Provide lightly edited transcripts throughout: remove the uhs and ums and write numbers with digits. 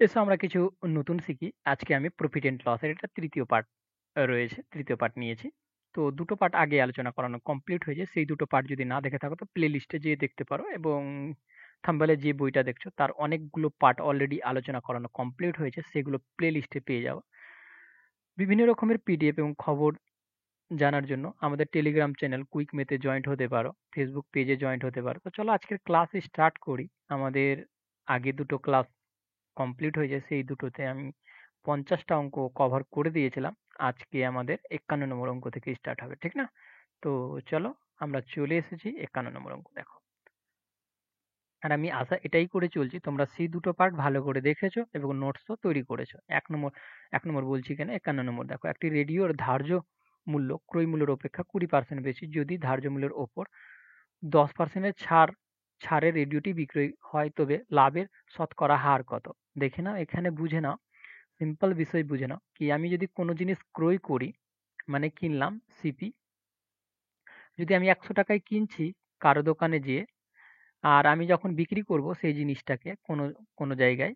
এসো আমরা কিছু নতুন শিখি। আজকে আমি প্রফিট এন্ড লস এর এটা তৃতীয় পার্ট রয়েছে। তৃতীয় পার্ট নিয়েছি। তো ২ টো পার্ট আগে আলোচনা করানো কমপ্লিট হয়েছে। সেই ২ টো পার্ট যদি না দেখে থাকো তো প্লেলিস্টে যেয়ে দেখতে পারো এবং থাম্বনেলে যে বইটা দেখছো তার অনেকগুলো পার্ট অলরেডি আলোচনা করানো কমপ্লিট হয়েছে। সেগুলো প্লেলিস্টে পেয়ে যাবে। বিভিন্ন রকমের পিডিএফ এবং খবর জানার জন্য আমাদের টেলিগ্রাম চ্যানেল কুইক মেতে জয়েন্ট হতে পারো। ফেসবুক পেজে জয়েন্ট হতে পারো। তো চলো আজকের ক্লাস স্টার্ট করি। আমাদের আগে ২ টো ক্লাস কমপ্লিট হয়েছে। সেই দুটোতে আমি ৫০টা অঙ্ক কভার করে দিয়েছিলাম। আজকে আমাদের ৫১ নম্বর অঙ্ক থেকে স্টার্ট হবে। ঠিক না? তো চলো আমরা চলে এসেছি ৫১ নম্বর অঙ্ক দেখো। আর আমি আশা এটাই করে চলছি তোমরা সেই ২ টো পার্ট ভালো করে দেখেছো এবং নোটসও তৈরি করেছো। ১ নম্বর বলছি কেন ৫১ নম্বর দেখো একটি রেডিওর ধার্য মূল্য ক্রয় মূল্যের অপেক্ষা ২০% বেশি যদি ধার্য মূল্যের ওপর ১০% এর ছাড়ে রেডিওটি বিক্রয় হয় তবে লাভের শতকরা হার কত? দেখে নাও এখানে বুঝে নাও সিম্পল বিষয় বুঝে নাও কি আমি যদি কোনো জিনিস ক্রয় করি মানে কিনলাম সিপি যদি আমি ১০০ টাকায় কিনছি কারো দোকানে যেয়ে আর আমি যখন বিক্রি করব সেই জিনিসটাকে কোনো কোনো জায়গায়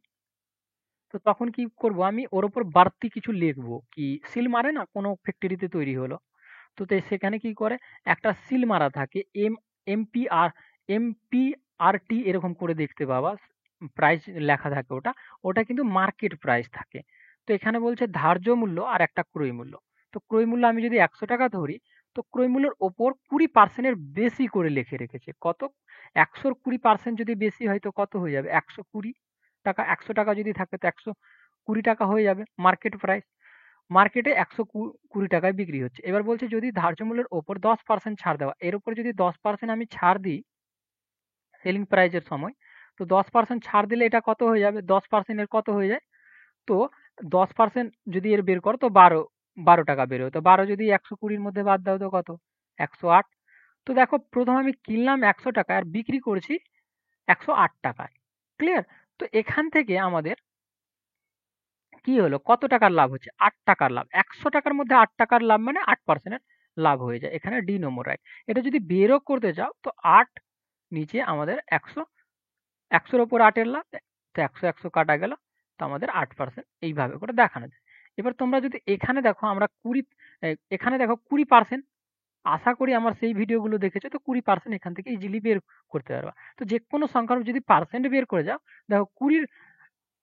তো তখন কি করব আমি ওর উপর বাড়তি কিছু লিখবো কি সিল মারে না কোনো ফ্যাক্টরিতে তৈরি হলো তো সেখানে কি করে একটা সিল মারা থাকে এমপিআর এমপিআরটি এরকম করে দেখতে পাবা প্রাইস লেখা থাকে ওটা ওটা কিন্তু মার্কেট প্রাইস থাকে তো এখানে বলছে ধার্য মূল্য আর একটা ক্রয় মূল্য তো ক্রয় মূল্য আমি যদি ১০০ টাকা ধরি তো ক্রয় মূল্যের ওপর ২০% এর বেশি করে লিখে রেখেছে কত ১০০ ২০% যদি বেশি হয় তো কত হয়ে যাবে ১২০ টাকা ১০০ টাকা যদি থাকে তো ১২০ টাকা হয়ে যাবে মার্কেট প্রাইস মার্কেটে ১২০ টাকায় বিক্রি হচ্ছে। এবার বলছে যদি ধার্য মূল্যের ওপর ১০% ছাড় দেওয়া। এর উপর যদি ১০% আমি ছাড় দিই সেলিং প্রাইস এর সময়, তো ১০% ছাড় দিলে এটা কত হয়ে যাবে? ১০% এর কত হয়ে যায়? তো ১০% যদি এর বের করো তো ১২ টাকা বের হয়। তো ১২ যদি ১২০ র মধ্যে বাদ দাও তো কত? ১০৮ তো দেখো ১ম আমি কিনলাম ১০০ টাকায় আর বিক্রি করেছি ১০৮ টাকায়। ক্লিয়ার? তো এখান থেকে আমাদের কি হলো কত টাকার লাভ হচ্ছে ৮ টাকার লাভ ১০০ টাকার মধ্যে ৮ টাকার লাভ মানে ৮% এর লাভ হয়ে যায় এখানে ডি নম্বর রাইট এটা যদি বেরও করতে চাও তো ৮ নিচে আমাদের ১০০ ১০০ এর উপর ৮ এর লাভ তো ১০০ ১০০ কাটা গেল তো আমাদের ৮% এইভাবে করে দেখানো যায় এবার তোমরা যদি এখানে দেখো আমরা ২০ এখানে দেখো ২০% আশা করি আমার সেই ভিডিওগুলো দেখেছো তো ২০% এখান থেকে ইজিলি বের করতে পারবা তো যে কোনো সংখ্যার যদি পার্সেন্ট বের করে যাও দেখো ২০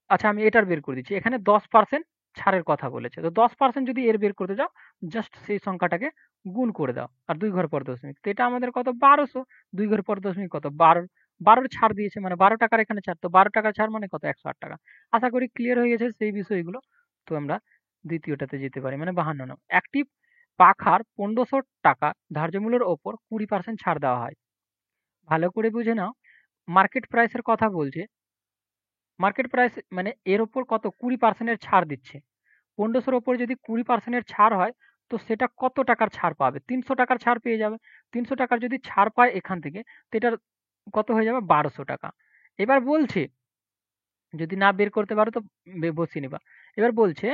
আচ্ছা আমি এটার বের করে দিচ্ছি। এখানে ১০% ছাড়ের কথা বলেছে। তো ১০% যদি এর বের করতে যাও, জাস্ট সেই সংখ্যাটাকে গুণ করে দাও। আর ২ ঘর পর দশমিক। তো এটা আমাদের কত ১২০০ ২ ঘর পর দশমিক কত ১২ ছাড় দিয়েছে মানে ১২ টাকার এখানে ছাড়। তো ১২ টাকা ছাড় মানে কত ১০৮ টাকা। আশা করি ক্লিয়ার হয়ে গেছে সেই বিষয়গুলো। তো আমরা দ্বিতীয়টাতে যেতে পারি মানে ৫২ নং। একটি পাখার ১৫০০ টাকা ধার্য মূল্যের ওপর ২০% ছাড় দেওয়া হয়। ভালো করে বুঝে নাও মার্কেট প্রাইস এর কথা বলছে মার্কেট প্রাইস মানে এর উপর কত ২০% এর ছাড় দিচ্ছে। ১৫০০ র উপর যদি ২০% এর ছাড় হয়, তো সেটা কত টাকার ছাড় পাবে? ৩০০ টাকার ছাড় পেয়ে যাবে। ৩০০ টাকার যদি ছাড় পায় এখান থেকে, তো এটার কত হয়ে যাবে? ১২০০ টাকা। এবার বলছে, যদি না বের করতে পারো তো বসিয়ে নিবা। এবার বলছে,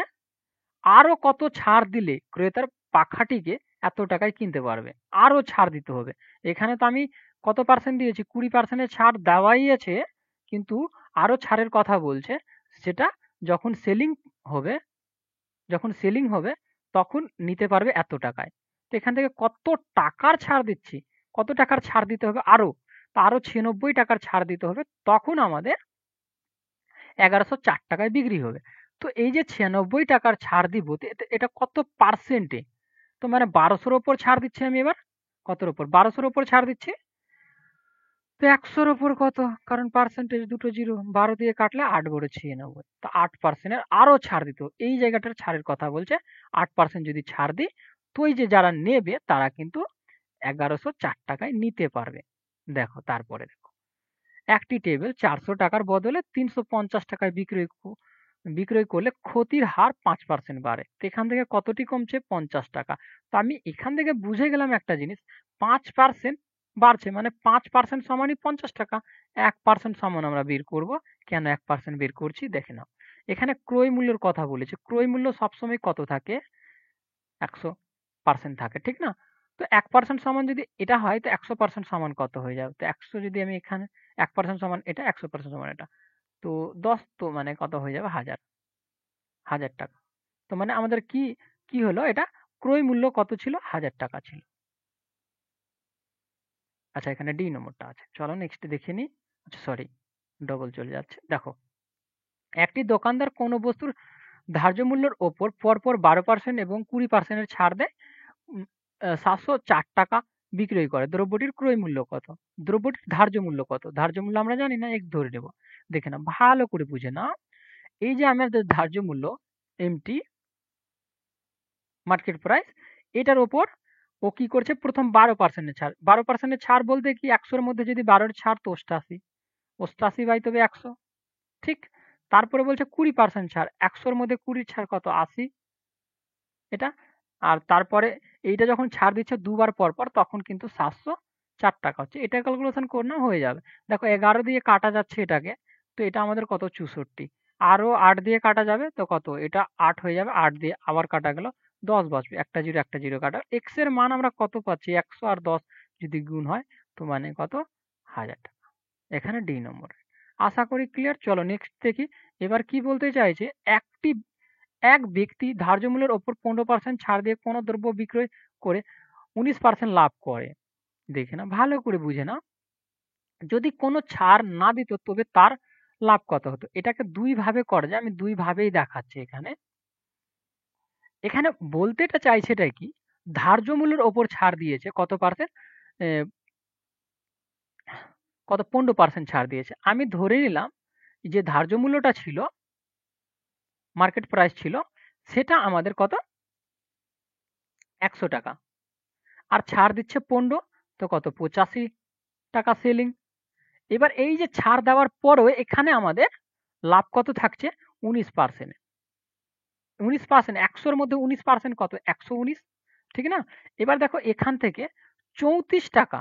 আরো কত ছাড় দিলে ক্রেতার পাখাটিকে এত টাকায় কিনতে পারবে? আরো ছাড় দিতে হবে। এখানে তো আমি কত পার্সেন্ট দিয়েছি? ২০% এর ছাড় দেওয়াই আছে, কিন্তু আরো ছাড়ের কথা বলছে। সেটা যখন সেলিং হবে যখন সেলিং হবে তখন নিতে পারবে এত টাকায়। তো এখান থেকে কত টাকার ছাড় দিচ্ছি? কত টাকার ছাড় দিতে হবে আরো? তো আরো ৯৬ টাকার ছাড় দিতে হবে। তখন আমাদের ১১০৪ টাকায় বিক্রি হবে। তো এই যে ৯৬ টাকার ছাড় দিব তো এটা কত পার্সেন্টে? তো মানে ১২০০ র উপর ছাড় দিচ্ছি আমি এবার। কতর উপর? ১২০০ র উপর ছাড় দিচ্ছি। তো ১০০ র উপর কত? কারণ পার্সেন্টেজ দুটো জিরো। ১২ দিয়ে কাটলে ৮ বড়ে ৯৬। তো ৮% এর আরো ছাড় দিত। এই জায়গাটার ছাড়ের কথা বলছে। ৮% যদি ছাড় দিই, তো এই যে যারা নেবে তারা কিন্তু ১১০৪ টাকায় নিতে পারবে। দেখো তারপরে দেখো। একটি টেবিল ৪০০ টাকার বদলে ৩৫০ টাকায় বিক্রয় করলে ক্ষতির হার ৫% বাড়ে। তো এখান থেকে কতটি কমছে? ৫০ টাকা। তো আমি এখান থেকে বুঝে গেলাম একটা জিনিস ৫% বাড়ছে মানে ৫% সমানই ৫০ টাকা। ১% সমান আমরা বের করব। কেন ১% বের করছি দেখে নাও। এখানে ক্রয় মূল্যের কথা বলেছে। ক্রয় মূল্য সবসময় কত থাকে? ১০০% থাকে। ঠিক না? তো ১% সমান যদি এটা হয় তো ১০০% সমান কত হয়ে যাবে? তো ১০০ যদি আমি এখানে ১% সমান এটা, ১০০% সমান এটা। তো 10 তো মানে কত হয়ে যাবে? 1000 টাকা। তো মানে আমাদের কি কি হলো এটা? ক্রয় মূল্য কত ছিল? 1000 টাকা ছিল। আচ্ছা এখানে ডি নম্বরটা আছে। চলো নেক্সট দেখে নিই। আচ্ছা সরি, ডবল চলে যাচ্ছে। দেখো, একটি দোকানদার কোনো বস্তুর ধার্য মূল্যের ওপর পরপর 12% এবং 20% এর ছাড় দেয়। উম ৭০৪ টাকা বিক্রয় করে। দ্রব্যটির ক্রয় মূল্য কত? দ্রব্যটির ধার্য মূল্য কত? ধার্য মূল্য আমরা জানি না, X ধরে নেব। দেখে নাও, ভালো করে বুঝে নাও। এই যে আমাদের ধার্য মূল্য এমটি মার্কেট প্রাইস, এটার ওপর ও কি করছে? প্রথম 12% এর ছাড়। 12% এর ছাড় বলতে কি, ১০০ এর মধ্যে যদি 12 এর ছাড় তো 88। 88 বাই তবে ১০০। ঠিক? তারপরে বলছে 20% ছাড়। ১০০ এর মধ্যে 20 ছাড় কত? ৮০। এটা। আর তারপরে এইটা যখন ছাড় দিচ্ছে দুবার পর, পর তখন কিন্তু ৭০৪ টাকা হচ্ছে। এটা ক্যালকুলেশন করে নাও, হয়ে যাবে। দেখো ১১ দিয়ে কাটা যাচ্ছে এটাকে। তো এটা আমাদের কত? ৬৪। আরো ৮ দিয়ে কাটা যাবে তো কত? এটা ৮ হয়ে যাবে। ৮ দিয়ে আবার কাটা গেল। ১০ বসবে। একটা 0 একটা 0 কাটা। x এর মান আমরা কত পাচ্ছি? ১০০ আর ১০ যদি গুণ হয় তো মানে কত? ১০০০ টাকা। এখানে ডি নম্বর। আশা করি ক্লিয়ার। চলো নেক্সট দেখি। এবার কি বলতে চাইছে? একটি এক ব্যক্তি ধার্য মূল্যের ওপর 15% ছাড় দিয়ে কোনো দ্রব্য বিক্রয় করে 19% লাভ করে। দেখে নাও, ভালো করে বুঝে নাও। যদি কোনো ছাড় না দিত তবে তার লাভ কত হতো? এটাকে ২ ভাবে করা যায়। আমি ২ ভাবেই দেখাচ্ছি এখানে। এখানে বলতে এটা চাইছে এটা কি? ধার্য মূল্যের ওপর ছাড় দিয়েছে কত পার্সেন্ট? এ কত? 15% ছাড় দিয়েছে। আমি ধরে নিলাম যে ধার্য মূল্যটা ছিল, মার্কেট প্রাইস ছিল, সেটা আমাদের কত? ১০০ টাকা। আর ছাড় দিচ্ছে ১৫, তো কত? ৮৫ টাকা সেলিং। এবার এই যে ছাড় দেওয়ার পরেও এখানে আমাদের লাভ কত থাকছে? 19%। 19%, ১০০ এর মধ্যে 19% কত? ১১৯। ঠিক না? এবার দেখো এখান থেকে ৩৪ টাকা,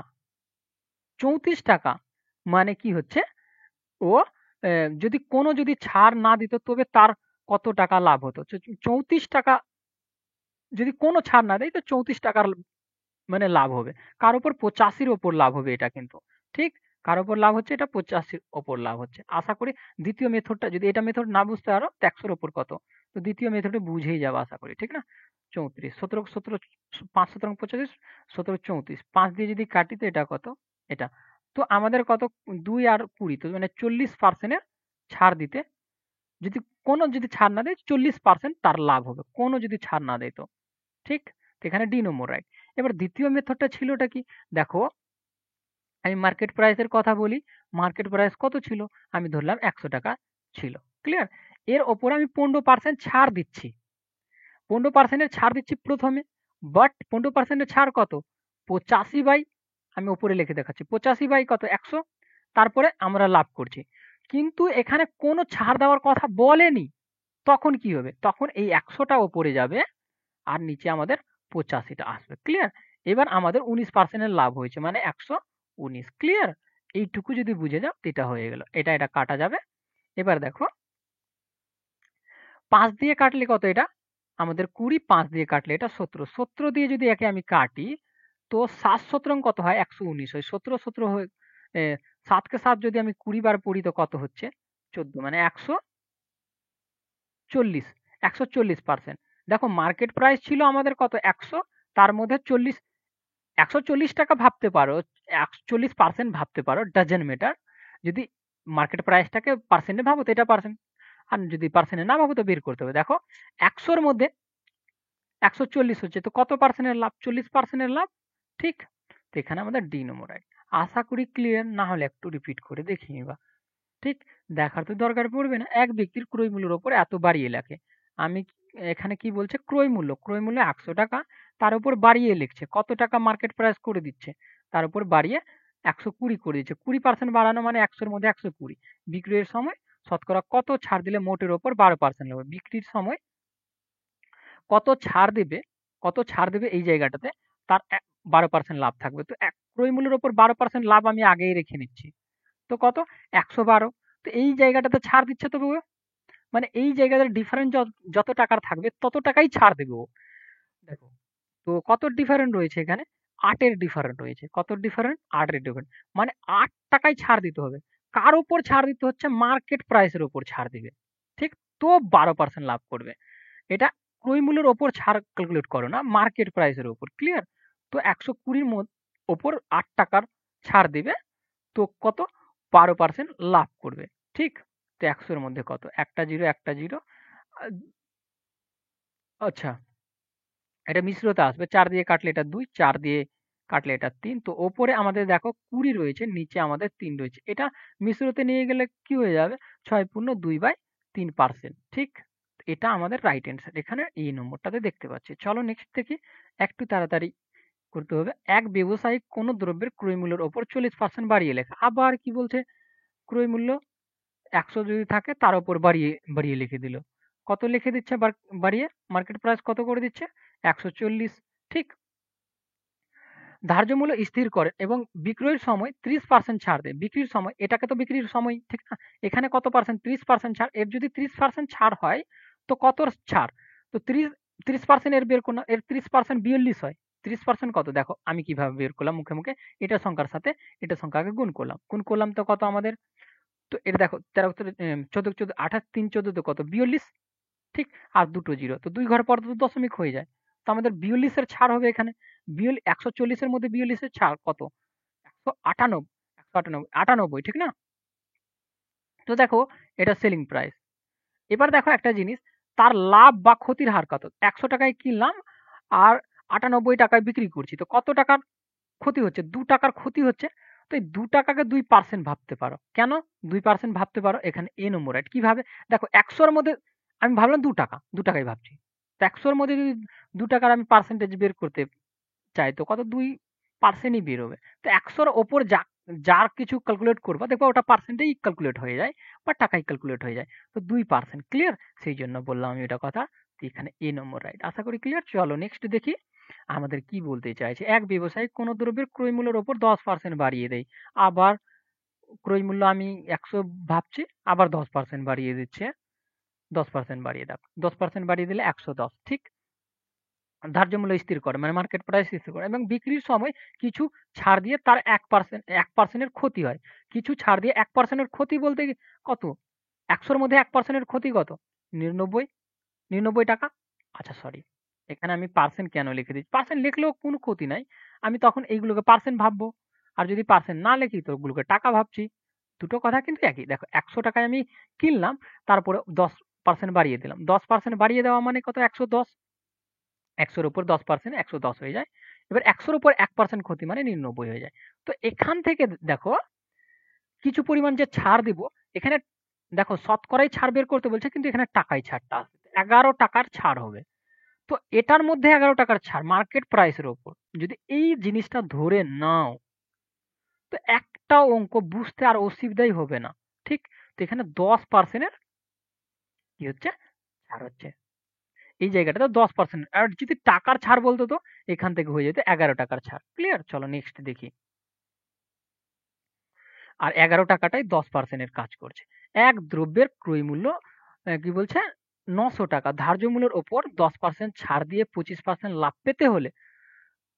৩৪ টাকা মানে কি হচ্ছে? ও যদি কোনো যদি ছাড় না দিত তবে তার কত টাকা লাভ হতো? ৩৪ টাকা যদি কোনো ছাড় না দেয় তো ৩৪ টাকার মানে লাভ হবে। কার উপর? ৮৫ র উপর লাভ হবে এটা কিন্তু। ঠিক? কার উপর লাভ হচ্ছে? এটা ৮৫ র উপর লাভ হচ্ছে। আশা করি দ্বিতীয় মেথডটা যদি এটা মেথড না বুঝতে পারো তো ১০০ র উপর কত? তো দ্বিতীয় মেথডে বুঝেই যাবে আশা করি। ঠিক না? ৩৪, ১৭, ১৭, ৫ ৭ ৮৫, ১৭ ৩৪। ৫ দিয়ে যদি কাটি তো এটা কত? এটা। তো আমাদের কত? ২ আর ২০ তো মানে ৪০% এর ছাড় দিতে, যদি কোনো যদি ছাড় না দেয় ৪০% তার লাভ হবে। কোনো যদি ছাড় না দেয় তো। ঠিক? তো এখানে ডি নম্বর রাইট। এবার দ্বিতীয় মেথডটা ছিলটা কি? দেখো, আমি মার্কেট প্রাইস এর কথা বলি। মার্কেট প্রাইস কত ছিল? আমি ধরলাম ১০০ টাকা ছিল। ক্লিয়ার? এর ওপরে আমি ১৫% ছাড় দিচ্ছি। ১৫% এর ছাড় দিচ্ছি প্রথমে। বাট ১৫% এর ছাড় কত? ৮৫ বাই, আমি উপরে লিখে দেখাচ্ছি। ৮৫ বাই কত? ১০০। তারপরে আমরা লাভ করছি। কিন্তু এখানে কোনো ছাড় দেওয়ার কথা বলেনি। তখন কি হবে? তখন এই ১০০ টা ওপরে যাবে আর নিচে আমাদের ৮৫ টা আসবে। ক্লিয়ার? এবার আমাদের 19% এর লাভ হয়েছে মানে ১১৯। ক্লিয়ার? এইটুকু যদি বুঝে যাও এটা হয়ে গেল। এটা কাটা যাবে। এবার দেখো ৫ দিয়ে কাটলে কত এটা? আমাদের ২০, ৫ দিয়ে কাটলে এটা ১৭। ১৭ দিয়ে যদি একে আমি কাটি তো ৭ ১৭ কত হয়? ১১৯ হয়। ১৭ ১৭ হয়ে ৭ কে ৭ যদি আমি ২০ বার পড়ি তো কত হচ্ছে? ১৪ মানে ১৪০। ১৪০%। দেখো মার্কেট প্রাইস ছিল আমাদের কত? ১০০, তার মধ্যে ৪০, ১৪০ টাকা ভাবতে পারো, ৪০% ভাবতে পারো, ডাজন্ট ম্যাটার। যদি মার্কেট প্রাইসটাকে পার্সেন্টে ভাবো তো এটা পার্সেন্ট। আর যদি পার্সেন্টে না ভাবো তো বের করতে হবে। দেখো ১০০ এর মধ্যে ১৪০ হচ্ছে তো কত পার্সেন্টের লাভ? ৪০% এর লাভ। ঠিক? তো এখানে আমাদের ডি নম্বর রাইট। আশা করি ক্লিয়ার। না হলে একটু রিপিট করে দেখিয়ে নিবা। ঠিক? দেখার তো দরকার পড়বে না। এক ব্যক্তির ক্রয় মূল্যের উপর এত বাড়িয়ে লেখে। আমি এখানে কি বলছে? ক্রয় মূল্য। ক্রয় মূল্য ১০০ টাকা, তার উপর বাড়িয়ে লিখছে। কত টাকা মার্কেট প্রাইস করে দিচ্ছে? তার উপর বাড়িয়ে ১২০ করে দিচ্ছে। ২০% বাড়ানো মানে ১০০ এর মধ্যে ১২০। বিক্রয়ের সময় শতকরা কত ছাড় দিলে মোটের উপর ১২% লাভ হবে? বিক্রির সময় কত ছাড় দেবে, কত ছাড় দেবে এই জায়গাটাতে তার ১২% লাভ থাকবে। তো ক্রয় মূল্যের উপর ১২% লাভ আমি আগেই রেখে নিচ্ছি। তো কত? ১১২। তো এই জায়গাটাতে ছাড় দিচ্ছে তবে ও। মানে এই জায়গাটার ডিফারেন্স যত টাকার থাকবে তত টাকাই ছাড় দেবে ও। দেখো, তো কত ডিফারেন্ট রয়েছে এখানে? ৮ এর ডিফারেন্ট রয়েছে। কত ডিফারেন্ট? ৮ এর ডিফারেন্ট। মানে ৮ টাকায় ছাড় দিতে হবে। কার উপর ছাড় দিতে হচ্ছে? মার্কেট প্রাইসের উপর ছাড় দিবে। ঠিক? তো 12% লাভ করবে। এটা ক্রয় মূল্যের ওপর ছাড় ক্যালকুলেট করো না, মার্কেট প্রাইসের উপর। ক্লিয়ার? তো 120 ওপর 8 টাকার ছাড় দিবে। তো কত? 12% লাভ করবে। ঠিক? তো 100 এর মধ্যে কত? একটা 0 একটা 0। আ আচ্ছা, এটা মিশ্রতে আসবে। ৪ দিয়ে কাটলে এটা ২, ৪ দিয়ে কাটলে এটা ৩। তো ওপরে আমাদের দেখো ২০ রয়েছে, নিচে আমাদের ৩ রয়েছে। এটা মিশ্রতে নিয়ে গেলে কি হয়ে যাবে? ৬ পূর্ণ ২/৩%। ঠিক? এটা আমাদের রাইট অ্যান্সার। এখানে এই নম্বরটাতে দেখতে পাচ্ছি। চলো নেক্সট দেখি। একটু তাড়াতাড়ি করতে হবে। এক ব্যবসায়ী কোন দ্রব্যের ক্রয় মূল্যের উপর ৪০% বাড়িয়ে লেখে। আবার কি বলছে? ক্রয় মূল্য ১০০ যদি থাকে তার উপর বাড়িয়ে বাড়িয়ে লিখে দিল। কত লিখে দিচ্ছে বাড়িয়ে? মার্কেট প্রাইস কত করে দিচ্ছে? ১৪০। ঠিক? ধার্য মূল্য স্থির করেন এবং বিক্রয়ের সময় ৩০% ছাড় দেন। বিক্রির সময়, এটাকে তো বিক্রির সময়, ঠিক না? এখানে কত পার্সেন্ট? ৩০% ছাড়। এর যদি ৩০% ছাড় হয় তো কত ছাড়? তো ৩০% এর বের করলাম। এর ৩০% ৪২ হয়। ৩০% কত? দেখো আমি কিভাবে বের করলাম মুখে, মুখে। এটার সংখ্যার সাথে এটার সংখ্যাকে গুণ করলাম। গুণ করলাম তো কত আমাদের? তো এটা দেখো ১৩ ১৪ ১৪ ২৮ ৩ ১৪ তো কত? ৪২। ঠিক? আর দুটো 0 তো ২ ঘর পর তো দশমিক হয়ে যায়। তো আমাদের ৪২ এর ছাড় হবে এখানে। ১৪০ এর মধ্যে ৪২ এর ছাড় কত? ১৯৮ ৯৮ ঠিক না? তো দেখো এটা সেলিং প্রাইস। এবার দেখো একটা জিনিস, তার লাভ বা ক্ষতির হার কত? ১০০ টাকায় কিনলাম আর ৯৮ টাকায় বিক্রি করছি। তো কত টাকার ক্ষতি হচ্ছে? ২ টাকার ক্ষতি হচ্ছে। তো এই ২ টাকাকে ২% ভাবতে পারো। কেন ২% ভাবতে পারো? এখানে এ নম্বর রাইট। কিভাবে? দেখো ১০০ র মধ্যে আমি ভাবলাম ২ টাকা, ২ টাকাই ভাবছি। তো ১০০ র মধ্যে যদি ২ টাকার আমি পার্সেন্টেজ বের করতে চাই তো কত? 2% ই বেরোবে। তো ১০০ র ওপর যার কিছু ক্যালকুলেট করবা দেখবা ওটা পার্সেন্টেই ক্যালকুলেট হয়ে যায় বা টাকায় ক্যালকুলেট হয়ে যায়। তো 2% ক্লিয়ার? সেই জন্য বললাম আমি এটা কথা। তো এখানে এ নম্বর রাইট। আশা করি ক্লিয়ার। চলো নেক্সট দেখি আমাদের কি বলতে চাইছে। এক ব্যবসায়ী কোন দ্রব্যের ক্রয় মূল্যের উপর ১০% বাড়িয়ে দেয়। আবার ক্রয় মূল্য আমি ১০০ ভাবছি, আবার ১০% বাড়িয়ে দিচ্ছে। ১০% বাড়িয়ে দাও। ১০% বাড়িয়ে দিলে ১১০। ঠিক? ধার্য মূল্য স্থির করে মানে মার্কেট প্রাইস স্থির করে এবং বিক্রির সময় কিছু ছাড় দিয়ে তার ১% এর ক্ষতি হয়। কিছু ছাড় দিয়ে ১% এর ক্ষতি বলতে কত? ১০০ র মধ্যে ১% এর ক্ষতি কত? ৯৯, ৯৯ টাকা। আচ্ছা সরি। এখানে আমি পার্সেন্ট কেন লিখে দিচ্ছি? পার্সেন্ট লিখলেও কোনো ক্ষতি নাই। আমি তখন এইগুলোকে পার্সেন্ট ভাববো। আর যদি পার্সেন্ট না লিখি তো ওগুলোকে টাকা ভাবছি। দুটো কথা কিন্তু একই। দেখো ১০০ টাকায় আমি কিনলাম, তারপরে ১০% বাড়িয়ে দিলাম। ১০% বাড়িয়ে দেওয়া মানে কত? ১১০। ১০০ র উপর ১০% ১১০ হয়ে যায়। এবার ১০০ র উপর ১% ক্ষতি মানে ৯৯ হয়ে যায়। তো এখান থেকে দেখো কিছু পরিমাণ যে ছাড় দিব, এখানে দেখো শতকরাই ছাড় বের করতে বলছে কিন্তু এখানে টাকায় ছাড়টা আসবে। ১১ টাকার ছাড় হবে। তো এটার মধ্যে ১১ টাকার ছাড় মার্কেট প্রাইসের উপর। যদি এই জিনিসটা ধরে নাও তো একটা অঙ্ক বুঝতে আর অসুবিধাই হবে না। ঠিক? তো এখানে ১০% এর কি হচ্ছে? ছাড় হচ্ছে। এই জায়গাটাতে ১০% আর যদি টাকার ছাড় বলতো তো এখান থেকে হয়ে যেত ১১ টাকার ছাড়। ক্লিয়ার? চলো নেক্সট দেখি। আর ১১ টাকাটাই ১০% এর কাজ করছে। এক দ্রব্যের ক্রয় মূল্য কি বলছে? ৯০০ টাকা। ধার্য মূল্যের উপর ১০% ছাড় দিয়ে ২৫% লাভ পেতে হলে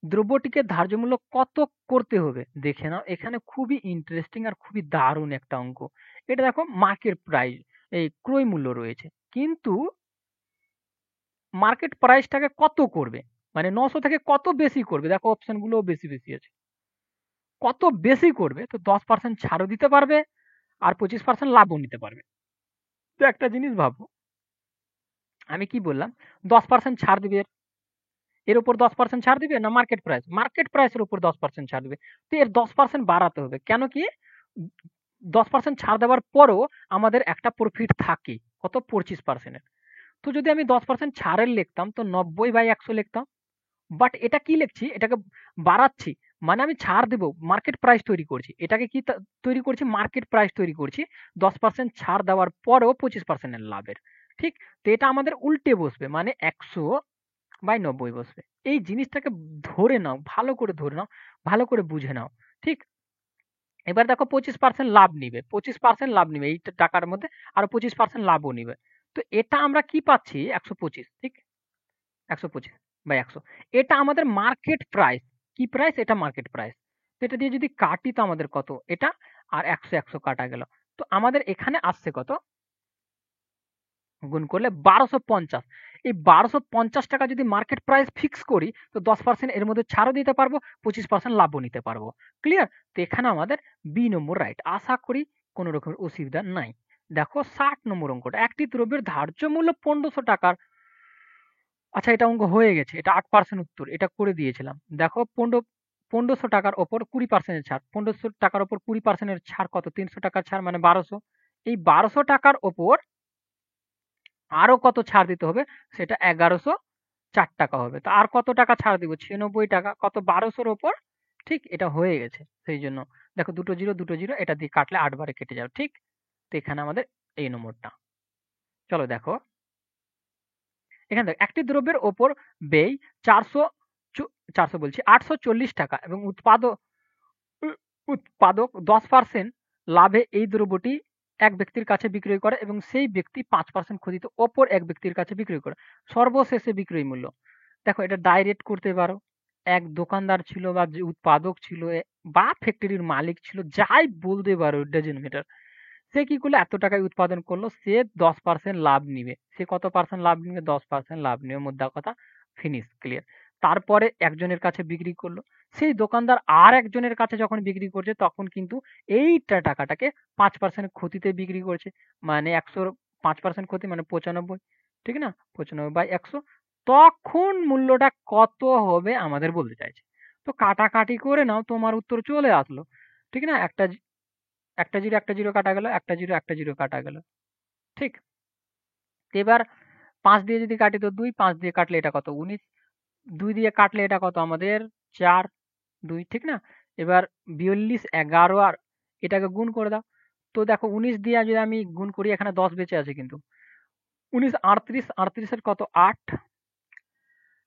দ্রব্যটিকে ধার্য মূল্য কত করতে হবে? দেখে নাও। এখানে খুবই ইন্টারেস্টিং আর খুবই দারুণ একটা অঙ্ক। এটা দেখো মার্কেট প্রাইস এই ক্রয় মূল্য রয়েছে। কিন্তু মার্কেট প্রাইসটাকে কত করবে? মানে ৯০০ থেকে কত বেশি করবে? দেখো অপশন গুলোও বেশি, বেশি আছে। কত বেশি করবে? তো ১০% ছাড়ও দিতে পারবে আর ২৫% লাভও নিতে পারবে। তো একটা জিনিস ভাবো, আমি কি বললাম? ১০% ছাড় দিবে এর উপর ১০% ছাড় দিবে না মার্কেট প্রাইস? মার্কেট প্রাইসের উপর ১০% ছাড় দিবে। তো এর ১০% বাড়াতে হবে। কেন কি? ১০% ছাড় দেওয়ার পরও আমাদের একটা প্রফিট থাকে। কত? ২৫% এর। তো যদি আমি ১০% ছাড়ের লিখতাম তো ৯০/১০০ লিখতাম। বাট এটা কি লিখছি? এটাকে বাড়াচ্ছি। মানে আমি ছাড় দেব। মার্কেট প্রাইস তৈরি করছি। এটাকে কি তৈরি করছি? মার্কেট প্রাইস তৈরি করছি। ১০% ছাড় দেওয়ার পরেও ২৫% এর লাভের। ঠিক? তো এটা আমাদের উল্টে বসবে। মানে ১০০/৯০ বসবে। এই জিনিসটাকে ধরে নাও, ভালো করে ধরে নাও, ভালো করে বুঝে নাও। ঠিক? এবার দেখো ২৫% লাভ নিবে। ২৫% লাভ নিবে এই টাকার মধ্যে আরো ২৫% লাভও নিবে। তো এটা আমরা কি পাচ্ছি? ১২৫ ঠিক? ১২৫/১০০ এটা আমাদের মার্কেট প্রাইস। কি প্রাইস? এটা মার্কেট প্রাইস। তো এটা দিয়ে যদি কাটি তো আমাদের কত? এটা আর ১০০ কাটা গেল। তো আমাদের এখানে আসছে কত? গুণ করলে ১২৫০। এই ১২৫০ টাকা যদি মার্কেট প্রাইস ফিক্স করি তো 10% এর মধ্যে ছাড়ও দিতে পারবো, 25% লাভও নিতে পারবো। ক্লিয়ার? তো এখানে আমাদের বি নম্বর রাইট। আশা করি কোনো রকমের অসুবিধা নাই। দেখো ৬০ নম্বর অঙ্কটা। একটি দ্রব্যের ধার্য মূল্য ১৫০০ টাকার। আচ্ছা, এটা অঙ্ক হয়ে গেছে। এটা ৮% উত্তর। এটা করে দিয়েছিলাম। দেখো ১৫০০ টাকার ওপর ২০% এর ছাড়। ১৫০০ টাকার ওপর ২০% এর ছাড় কত? ৩০০ টাকার ছাড় মানে ১২০০। এই ১২০০ টাকার ওপর আরো কত ছাড় দিতে হবে? সেটা ১১০৪ টাকা হবে। তো আর কত টাকা ছাড় দিব? ৯৬ টাকা। কত? ১২০০ র ওপর। ঠিক? এটা হয়ে গেছে। সেইজন্য দেখো দুটো জিরো, দুটো জিরো এটা দিয়ে কাটলে ৮ বারে কেটে যাবে। ঠিক? তো এখানে আমাদের এই নম্বরটা। চলো দেখো। এখানে দেখো একটি দ্রব্যের ওপর ব্যয় ৪০০ ৪০০ বলছি ৮৪০ টাকা এবং উৎপাদক ১০% লাভে এই দ্রব্যটি এক ব্যক্তির কাছে বিক্রয় করে এবং সেই ব্যক্তি ৫% ক্ষতিতে অপর এক ব্যক্তির কাছে বিক্রয় করে। সর্বশেষে বিক্রয় মূল্য। দেখো এটা ডাইরেক্ট করতে পারো। এক দোকানদার ছিল বা যে উৎপাদক ছিল বা ফ্যাক্টরির মালিক ছিল, যাই বলতে পারো, ডাজন্ট ম্যাটার। সে কি করলো? এত টাকায় উৎপাদন করলো, সে 10% লাভ নিবে। সে কত পার্সেন্ট লাভ নিবে? 10% লাভ নিবে। মোদ্দা কথা ফিনিশ, ক্লিয়ার। তারপরে একজনের কাছে বিক্রি করলো। সেই দোকানদার আর একজনের কাছে যখন বিক্রি করছে তখন কিন্তু এইটা টাকাটাকে 5% ক্ষতিতে বিক্রি করছে। মানে 100 5% ক্ষতি মানে 95। ঠিক না? 95/100। তখন মূল্যটা কত হবে আমাদের বলতে চাইছে। তো কাটাকাটি করে নাও, তোমার উত্তর চলে আসলো। ঠিক না? একটা জিরো একটা জিরো কাটা গেল, একটা জিরো একটা জিরো কাটা গেল। ঠিক? তো এবার ৫ দিয়ে যদি কাটি তো ২, ৫ দিয়ে কাটলে এটা কত? ১৯, ২ দিয়ে কাটলে এটা কত আমাদের? ৪, ২, ঠিক না? এবার ৪২, ১১ আর এটাকে গুণ করে দাও। তো দেখো ১৯ দিয়ে যদি আমি গুণ করি, এখানে ১০ বেঁচে আছে কিন্তু। ১৯ ৩৮, ৩৮ এর কত? ৮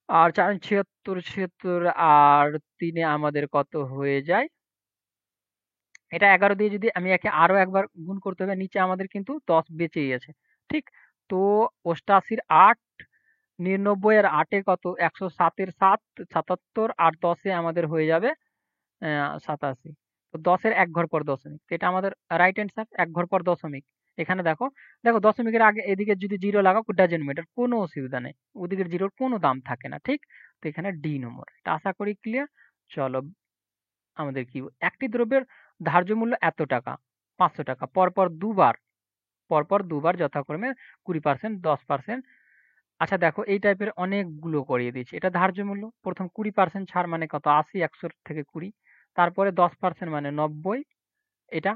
আর ৪ ৭৬, ৭৬ আর ৩ এ আমাদের কত হয়ে যায়? এটা ১১ দিয়ে যদি আমি একে আরো একবার গুণ করতে হবে, নিচে আমাদের কিন্তু ১০ বেঁচেই আছে। ঠিক? তো ৮৮ র ৮, ৯৯ এর ৮ এ কত? ১০৭ এর ৭, ৭৭ আর ১০ এ আমাদের হয়ে যাবে ৮৭। তো ১০ এর ১ ঘর পর দশমিক। তো এটা আমাদের রাইট অ্যান্সার, ১ ঘর পর দশমিক। এখানে দেখো, দেখো দশমিকের আগে এদিকে যদি ০ লাগাও ডাজন্ট ম্যাটার, কোনো অসুবিধা নেই। ওদিকের ০ র কোনো দাম থাকে না। ঠিক? তো এখানে ডি নম্বর। এটা আশা করি ক্লিয়ার। চলো আমাদের কি একটি দ্রব্যের ধার্য মূল্য এত টাকা, ৫০০ টাকা পরপর দুবার যথাক্রমে ২০%, ১০%। আচ্ছা দেখো এই টাইপের অনেকগুলো করিয়ে দিয়েছি। এটা ধার্য মূল্য। প্রথম ২০% ছাড় মানে কত? ৮০, ১০০ থেকে ২০। তারপরে ১০% মানে ৯০ এটা।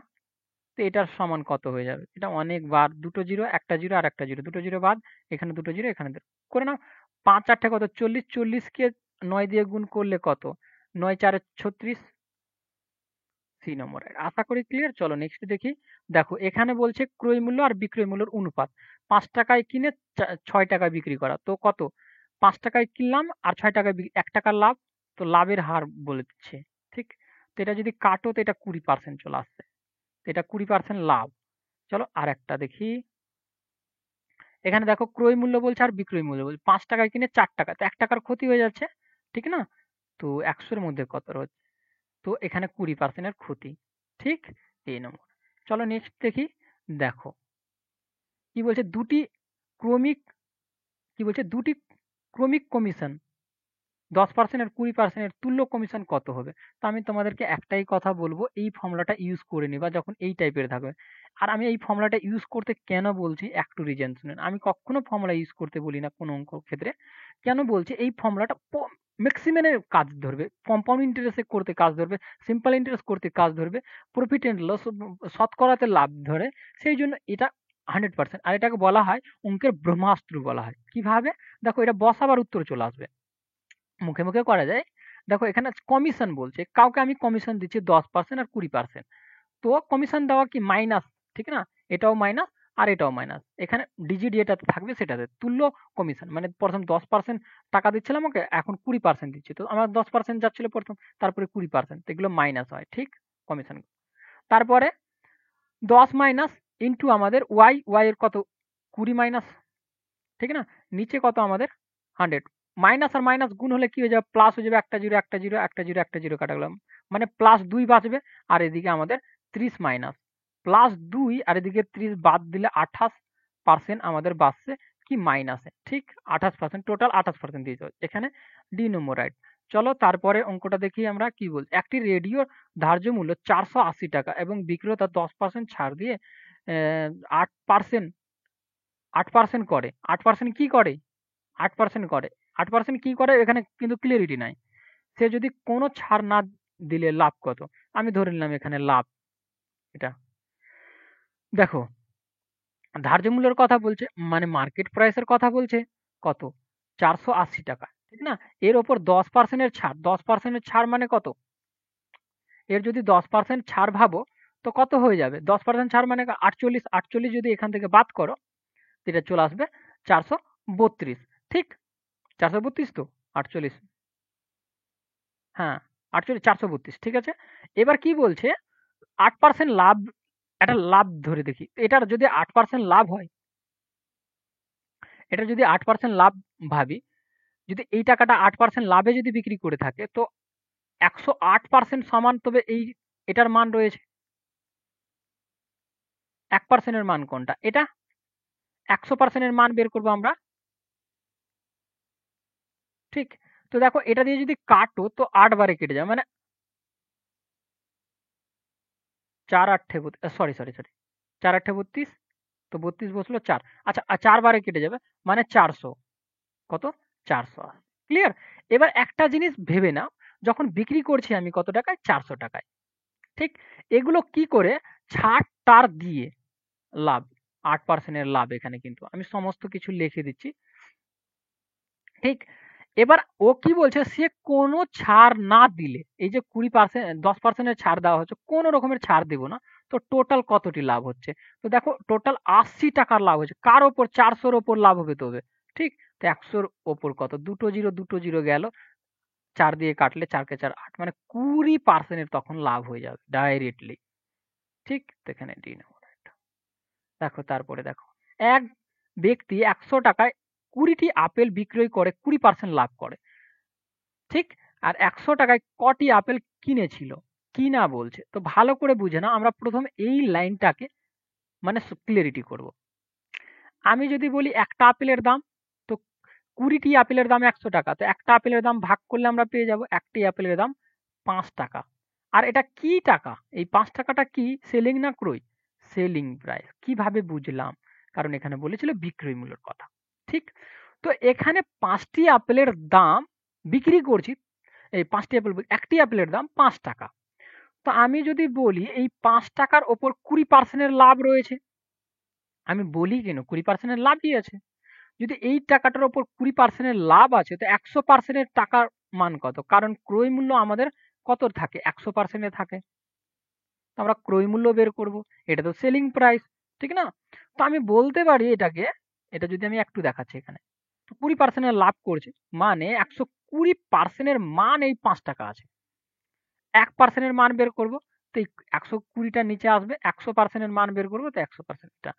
তো এটার সমান কত হয়ে যাবে? এটা অনেকবার দুটো জিরো, একটা জিরো আর একটা জিরো। দুটো জিরো বাদ, এখানে দুটো জিরো, এখানে করে নাও। ৫ ৮ কত? ৪০, ৪০ কে ৯ দিয়ে গুণ করলে কত? ৯ ৪ ৩৬। সি নম্বর। আশা করি ক্লিয়ার। চলো নেক্সট দেখি। দেখো এখানে বলছে ক্রয় মূল্য আর বিক্রয় মূল্যের অনুপাত। ৫ টাকায় কিনে ৬ টাকায় বিক্রি করা। তো কত? ৫ টাকায় কিনলাম আর ৬ টাকায় ১ টাকার লাভ। তো লাভের হার বলে দিচ্ছে। ঠিক? তো এটা যদি কাটো তো এটা ২০% চলে আসছে। তো এটা ২০% লাভ। চলো আরেকটা দেখি। এখানে দেখো ক্রয় মূল্য বলছে আর বিক্রয় মূল্য বলছে। ৫ টাকায় কিনে ৪ টাকা। তো ১ টাকার ক্ষতি হয়ে যাচ্ছে। ঠিক না? তো ১০০ এর মধ্যে কত রয়েছে? তো এখানে ২০% এর ক্ষতি। ঠিক? এই নম্বর। চলো নেক্সট দেখি। দেখো কি বলছে? ক্রমিক কি বলছে? ২টি ক্রমিক কমিশন ১০% আর ২০% এর তুল্য কমিশন কত হবে? তো আমি তোমাদেরকে একটাই কথা বলব, এই ফর্মুলাটা ইউজ করে নিবা যখন এই টাইপের থাকবে। আর আমি এই ফর্মুলাটা ইউজ করতে কেন বলছি একটু রিজন শুনেন। আমি কখনো ফর্মুলা ইউজ করতে বলি না কোনো অঙ্ক ক্ষেত্রে। কেন বলছি? এই ফর্মুলাটা ম্যাক্সিমাম এর কাজ ধরবে। কম্পাউন্ড ইন্টারেস্ট এ করতে কাজ ধরবে, সিম্পল ইন্টারেস্ট করতে কাজ ধরবে, প্রফিট এন্ড লস শতকরাতে লাভ ধরে। সেইজন্য এটা 100%। আর এটাকে বলা হয় অঙ্কের ব্রহ্মাস্ত্র বলা হয়। কিভাবে? দেখো এটা বসাবার উত্তর চলে আসবে। মুখে, মুখে করা যায়। দেখো এখানে কমিশন বলছে। কাউকে আমি কমিশন দিচ্ছি ১০% আর ২০%। তো কমিশন দেওয়া কি মাইনাস, ঠিক না? এটাও মাইনাস আর এটাও মাইনাস। এখানে ডিজিট যেটাতে থাকবে সেটাতে তুল্য কমিশন। মানে প্রথম ১০% টাকা দিচ্ছিলাম ওকে, এখন ২০% দিচ্ছি। তো আমার ১০% যাচ্ছিল প্রথম, তারপরে ২০%। এগুলো মাইনাস হয়, ঠিক? কমিশন। তারপরে ১০ মাইনাস ইনটু আমাদের ওয়াই, ওয়াই এর কত? ২০ মাইনাস, ঠিক না? নিচে কত আমাদের? 100। মাইনাস আর মাইনাস গুণ হলে কি হয়ে যাবে? প্লাস হয়ে যাবে। একটা জিরো, একটা জিরো, একটা জিরো, একটা জিরো কাটা গেল। মানে +২ বাঁচবে আর এদিকে আমাদের 30 মাইনাস +2 আর এদিকে 30 বাদ দিলে 28% আমাদের বাঁচছে কি মাইনাসে, ঠিক 28%, টোটাল 28% দিয়েছে এখানে ডি নম্বর রাইট। চলো তারপরে অঙ্কটা দেখি আমরা কি বলছি। একটি রেডিওর ধার্য মূল্য 480 টাকা এবং বিক্রেতা 10% ছাড় দিয়ে 8% 8% করে। 8% কি করে? 8% করে। 8% কি করে এখানে কিন্তু ক্লিয়ারিটি নাই। সে যদি কোনো ছাড় না দিলে লাভ কত? আমি ধরে নিলাম এখানে লাভ এটা। দেখো ধার্য মূল্যের কথা বলছে মানে মার্কেট প্রাইসের কথা বলছে কত? 480 টাকা, ঠিক না? এর ওপর 10% এর ছাড়, 10% এর ছাড় মানে কত? এর যদি 10% ছাড় ভাবো তো কত হয়ে যাবে? 10% ছাড় মানে 48, 48 যদি এখান থেকে বাদ করো এটা চলে আসবে 432, ঠিক? 432 তো 48, হ্যাঁ 48 432, ঠিক আছে। এবার কি বলছে 8% লাভ, একটা লাভ ধরে দেখি। এটার যদি 8% লাভ হয়, এটা যদি 8% লাভ ভাবি, যদি এই টাকাটা 8% লাভে যদি বিক্রি করে থাকে তো 108% সমান তবে এই এটার মান রয়েছে। 1% এর মান কোনটা? এটা। 100% এর মান বের করবো আমরা, ঠিক? তো দেখো এটা দিয়ে যদি কাটো তো 8 বারে কেটে যাবে মানে 4 8 সরি সরি সরি 4 8 32, তো 32 বসলো 4, আচ্ছা 4 বারে কেটে যাবে মানে 400, কত? 400। ক্লিয়ার? এবার একটা জিনিস ভেবে নাও, যখন বিক্রি করছি আমি কত টাকায়? 400 টাকায়, ঠিক? এগুলো কি করে ছাড়-টাড় দিয়ে লাভ, 8% এর লাভ এখানে কিন্তু আমি সমস্ত কিছু লিখে দিচ্ছি, ঠিক? এবার ও কি বলছে সে কোনো ছাড় না দিলে এই যে 20% 10% এর ছাড় দেওয়া হচ্ছে, কোনো রকমের ছাড় দিব না। তো টোটাল কতটি লাভ হচ্ছে? তো দেখো টোটাল 80 টাকার লাভ হচ্ছে। কার ওপর? 400 র ওপর লাভ হবে তবে, ঠিক? তো 100 র ওপর কত? দুটো জিরো গেল। 4 দিয়ে কাটলে 4 কে 4 8 মানে 20% এর তখন লাভ হয়ে যাবে ডাইরেক্টলি, ঠিক? তো এখানে ডি নাম্বার এটা। দেখো তারপরে দেখো এক ব্যক্তি 100 টাকায় 20 টি আপেল বিক্রয় করে 20% লাভ করে, ঠিক? আর 100 টাকায় কটি আপেল কিনেছিল? কিনা বলছে। তো ভালো করে বুঝে নাও, আমরা প্রথমে এই লাইনটাকে মানে ক্লিয়ারিটি করব। আমি যদি বলি একটা আপেলের দাম, তো 20 টি আপেলের দাম 100 টাকা। তো একটা আপেলের দাম ভাগ করলে আমরা পেয়ে যাব একটি আপেলের দাম 5 টাকা। আর এটা কি টাকা? এই 5 টাকাটা কি সেলিং না ক্রয়? Selling price. কিভাবে বুঝলাম? কারণ এখানে বলেছিল বিক্রয় মূল্যের কথা, ঠিক? তো এখানে 5 টি আপেলের দাম বিক্রি করছি, এই 5 টি আপেল, একটি আপেলের দাম 5 টাকা। তো আমি যদি বলি এই 5 টাকার ওপর 20% এর লাভ রয়েছে, আমি বলি কেন 20% এর লাভই আছে। যদি এই টাকাটার উপর 20% এর লাভ আছে তো 100% এর টাকার মান কত? কারণ ক্রয় মূল্য আমাদের কত থাকে? 100% এ থাকে। তো আমরা ক্রয় মূল্য বের করব। এটা তো সেলিং প্রাইস, ঠিক না? তো আমি বলতে পারি এটাকে, এটা যদি আমি একটু দেখাচ্ছি এখানে। তো 20% এর লাভ করছে মানে 120% এর মান এই 5 টাকা আছে। 1% এর মান বের করব। তো এই 120 টার নিচে আসবে, 100% এর মান বের করব তো 100% টা।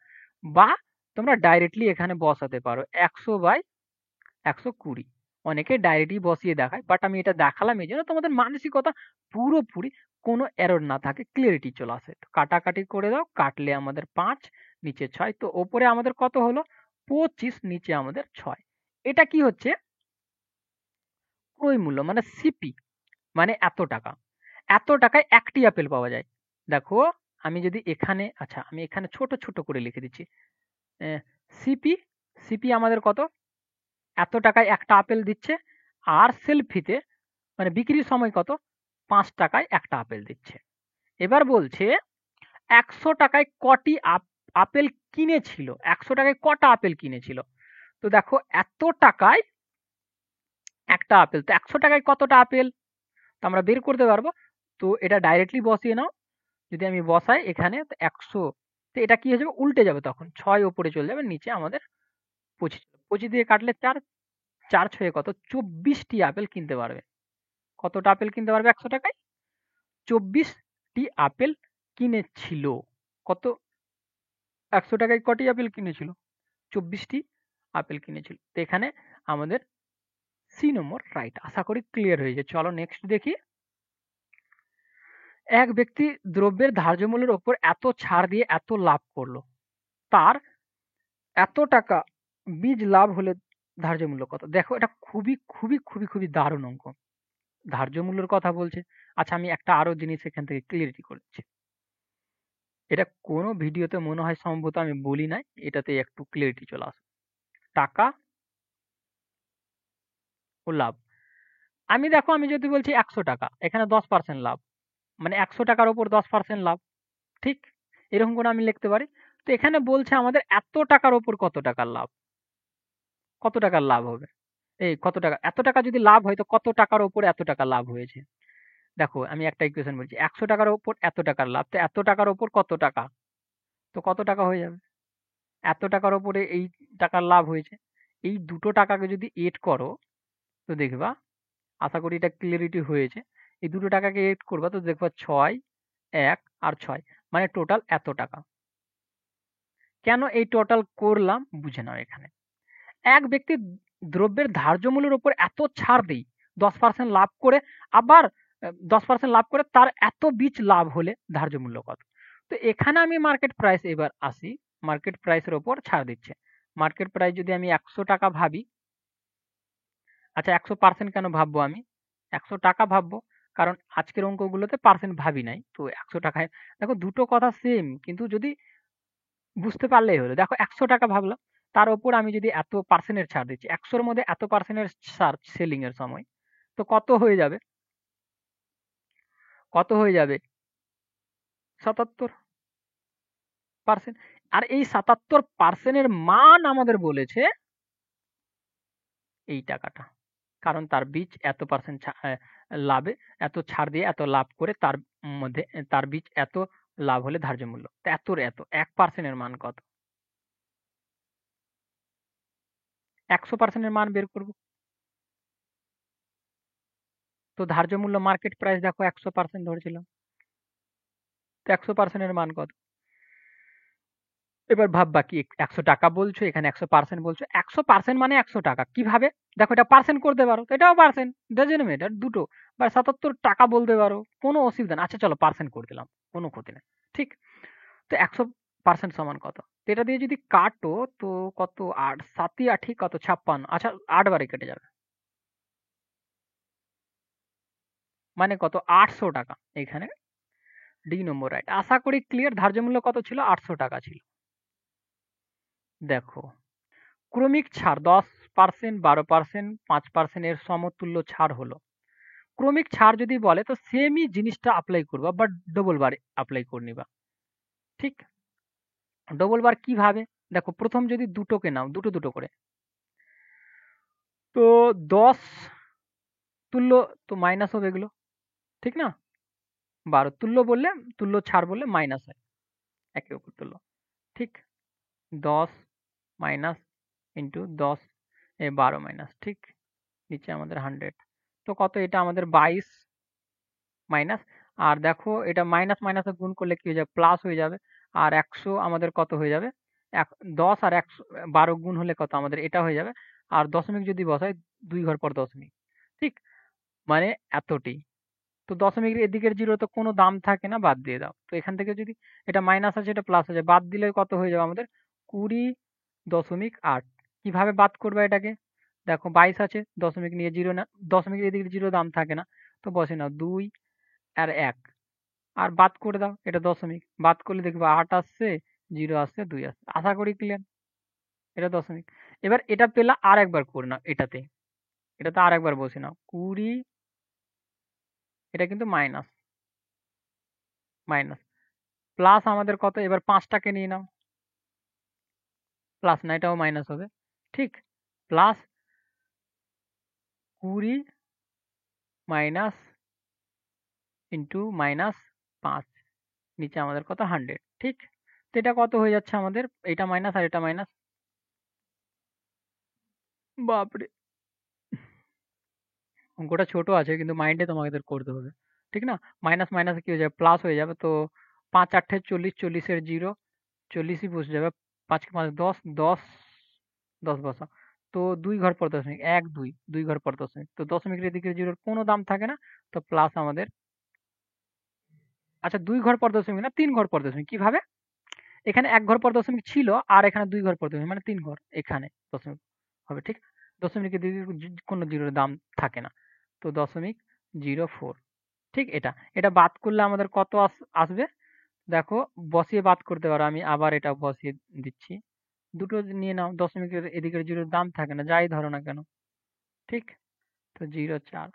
বা তোমরা ডাইরেক্টলি এখানে বসাতে পারো 100/120। অনেকে ডাইরেক্টই বসিয়ে দেখায়, বাট আমি এটা দেখালাম এইজন্য তোমাদের মানসিকতা পুরোপুরি কোনো এরর না থাকে, ক্লিয়ারিটি চলে আসে। তো কাটাকাটি করে দাও, কাটলে আমাদের 5 নিচে 6, তো ওপরে আমাদের কত হলো? 25, নিচে আমাদের 6। এটা কি হচ্ছে? ক্রয় মূল্য মানে সিপি, মানে এত টাকা। এত টাকায় একটি আপেল পাওয়া যায়। দেখো আমি যদি এখানে, আচ্ছা আমি এখানে ছোট ছোট করে লিখে দিচ্ছি। সিপি, সিপি আমাদের কত? এত টাকায় একটা আপেল দিচ্ছে। আর সেলফিতে মানে বিক্রির সময় কত? 5 টাকায় একটা আপেল দিচ্ছে। এবার বলছে 100 টাকায় কটি আপেল কিনেছিল? 100 টাকায় কটা আপেল কিনেছিল? তো দেখো এত টাকায় একটা আপেল, তো 100 টাকায় কতটা আপেল? তো আমরা বের করতে পারবো। তো এটা ডাইরেক্টলি বসিয়ে নাও। যদি আমি বসাই এখানে তো 100, তো এটা কি হয়ে যাবে? উল্টে যাবে তখন। 6 উপরে চলে যাবে, নিচে আমাদের 25। 25 দিয়ে কাটলে 4, 4 ছয়ে কত? 24 টি আপেল কিনতে পারবে। কতটা আপেল কিনতে পারবে 100 টাকায়? 24 টি আপেল কিনেছিল। কত? 100 টাকায় কটি আপেল কিনেছিল? 24 টি আপেল কিনেছিল। তো এখানে আমাদের সি নম্বর রাইট। আশা করি ক্লিয়ার হয়েছে। চলো নেক্সট দেখি। এক ব্যক্তি দ্রব্যের ধার্য মূল্যের ওপর এত ছাড় দিয়ে এত লাভ করলো। তার এত টাকা বীজ লাভ হলে ধার্য মূল্য কত? দেখো এটা খুবই, খুবই, খুবই, খুবই দারুণ অঙ্ক। ধার্য মূল্যের কথা বলছে। আচ্ছা আমি একটা আরো জিনিস এখান থেকে ক্লিয়ারিটি করে দিচ্ছি। এটা কোনো ভিডিওতে মনে হয় সম্ভবত আমি বলি নাই। এটাতে একটু ক্লিয়ারিটি চলে আসে। টাকা ও লাভ। আমি যদি বলছি ১০০ টাকা, এখানে 10% লাভ। মানে ১০০ টাকার উপর 10% লাভ। ঠিক? এরকম করে আমি লিখতে পারি। তো এখানে বলছে আমাদের এত টাকার উপর কত টাকার লাভ? কত টাকার লাভ হবে? এই কত টাকা? এত টাকা যদি লাভ হয় তো কত টাকার উপর এত টাকা লাভ হয়েছে? দেখো আমি একটা ইকুয়েশন বলছি। ১০০ টাকার উপর এত টাকার লাভ। তো এত টাকার উপর কত টাকা? তো কত টাকা হয়ে যাবে? এত টাকার উপরে এই টাকার লাভ হয়েছে। এই দুটো টাকাকে যদি এড করো তো দেখবা, আশা করি এটা ক্লিয়ারিটি হয়েছে। এই দুটো টাকাকে এড করবা তো দেখবা ৬, ১ আর ৬ মানে টোটাল এত টাকা। কেন এই টোটাল করলাম বুঝে নাও এখানে। এক ব্যক্তি দ্রব্যের ধার্য মূল্যের উপর এত ছাড় দেই 10% লাভ করে, আবার 10% লাভ করে তার এত বীজ লাভ হলে ধার্য মূল্য কত? তো এখানে আমি মার্কেট প্রাইস এবার আসি। মার্কেট প্রাইসের উপর ছাড় দিচ্ছে। মার্কেট প্রাইস যদি আমি ১০০ টাকা ভাবি, আচ্ছা ১০০% কেন ভাববো আমি? ১০০ টাকা ভাববো কারণ আজকের অঙ্কগুলোতে পার্সেন্ট ভাবি নাই। তো ১০০ টাকায় দেখো দুটো কথা সেম কিন্তু যদি বুঝতে পারলেই হলো। দেখো ১০০ টাকা ভাবলাম। তার উপর আমি যদি এত পার্সেন্টের ছাড় দিচ্ছি, ১০০ র মধ্যে এত পার্সেন্টের ছাড় সেলিং এর সময়। তো কত হয়ে যাবে? কত হয়ে যাবে? ৭৭%। আর এই ৭৭% এর মান আমাদের বলেছে এই টাকাটা। কারণ তার বীজ এত পার্সেন্ট লাভে এত ছাড় দিয়ে এত লাভ করে তার মধ্যে তার বীজ এত লাভ হলে ধার্য মূল্য। তো এতর এত ১% এর মান কত? ১০০% এর মান বের করব। তো ধার্য মূল্য মার্কেট প্রাইস দেখো ১০০% ধরেছিলাম। তো ১০০% এর মান কত? এবার ভাববা কি ১০০ টাকা বলছো, এখানে ১০০% বলছো। ১০০% মানে ১০০ টাকা। কিভাবে? দেখো এটা পার্সেন্ট করতে পারো। তো এটাও পার্সেন্ট। ডাজন্ট ম্যাটার দুটো। বা ৭৭ টাকা বলতে পারো। কোনো অসুবিধা না। আচ্ছা চলো পার্সেন্ট করে দিলাম। কোনো ক্ষতি নাই। ঠিক? তো ১০০% সমান কত? তো এটা দিয়ে যদি কাটো তো কত ৮ ৭ ই ৮ কত ৫৬। আচ্ছা ৮ বারে কেটে যাবে। মানে কত ৮০০ টাকা। এখানে ডি নম্বর রাইট। আশা করি ক্লিয়ার। ধার্য মূল্য কত ছিল? ৮০০ টাকা ছিল। দেখো ক্রমিক ছাড় 10%, 12%, 5% এর সমতুল্য ছাড় হলো। ক্রমিক ছাড় যদি বলে তো সেমই জিনিসটা অ্যাপ্লাই করবা বাট ডবল বার অ্যাপ্লাই করে নিবা। ঠিক? ডবল বার কিভাবে? দেখো প্রথম যদি দুটোকে নাও, দুটো করে। তো ১০ তুল্য তো মাইনাস হবে এগুলো। ঠিক না? ১২ তুল্য বললে তুল্য ছাড় বললে মাইনাস হয়। একের উপর তুল্য। ঠিক? ১০ মাইনাস ইন্টু ১০ ১২ মাইনাস। ঠিক? নিচে আমাদের 100। তো কত এটা আমাদের ২২ মাইনাস। আর দেখো এটা মাইনাস মাইনাসে গুণ করলে কি হয়ে যাবে? প্লাস হয়ে যাবে। আর ১০০ আমাদের কত হয়ে যাবে? ১০ আর ১১২ গুণ হলে কত আমাদের এটা হয়ে যাবে। আর দশমিক যদি বসাই ২ ঘর পর দশমিক। ঠিক? মানে এতটি। তো দশমিকের এদিকের 0 তো কোনো দাম থাকে না, বাদ দিয়ে দাও। তো এখান থেকে যদি এটা মাইনাস আছে এটা প্লাস আছে। বাদ দিলে কত হয়ে যাবে আমাদের? ২০.৮। কিভাবে বাদ করবা এটাকে? দেখো ২২ আছে, দশমিক নিয়ে 0 না, দশমিকের এদিকে 0 দাম থাকে না। তো বসে নাও ২ আর ১ আর বাদ করে দাও। এটা দশমিক। বাদ করলে দেখবা ৮ আসছে, 0 আসছে, ২ আসছে। আশা করি ক্লিয়ার। এটা দশমিক। এবার এটা পেলা আরেকবার করে নাও এটাতে। এটাতে আরেকবার বসে নাও। ২০ এটা কিন্তু মাইনাস, মাইনাস। প্লাস আমাদের কত? এবার ৫ টাকে নিয়ে নাও। প্লাস না এটাও মাইনাস হবে। ঠিক? Plus ২০ minus into minus ৫। নিচে আমাদের কত? 100। ঠিক? তো এটা কত হয়ে যাচ্ছে আমাদের? এটা মাইনাস আর এটা মাইনাস। বাপরে! অঙ্কটা ছোট আছে কিন্তু মাইন্ডে তোমাদের করতে হবে। ঠিক না? মাইনাস মাইনাসে কি হয়ে যাবে? প্লাস হয়ে যাবে। তো ৫ ৮ ৪০, ৪০ এর 0, ৪০ ই বসে যাবে। ৫ কে ৫ ১০, ১০, ১০ বসাও। তো ২ ঘর পর দশমিক, ১ ২, ২ ঘর পর দশমিক। তো দশমিকের এদিকে 0 র কোনো দাম থাকে না। তো প্লাস আমাদের আচ্ছা ২ ঘর পর দশমিক না ৩ ঘর পর দশমিক। কিভাবে? এখানে ১ ঘর পর দশমিক ছিল আর এখানে ২ ঘর পর দশমিক মানে ৩ ঘর এখানে দশমিক হবে, ঠিক? দশমিকের দিকে কোনো জিরোর দাম থাকে না। তো 0.04, ঠিক এটা। এটা বাদ করলে আমাদের কত আসবে? দেখো বসিয়ে বাদ করতে পারো, আমি আবার এটা বসিয়ে দিচ্ছি। দুটো নিয়ে নাও, দশমিকের এদিকের জিরোর দাম থাকে না, যাই ধরো না কেন, ঠিক? তো 0.4,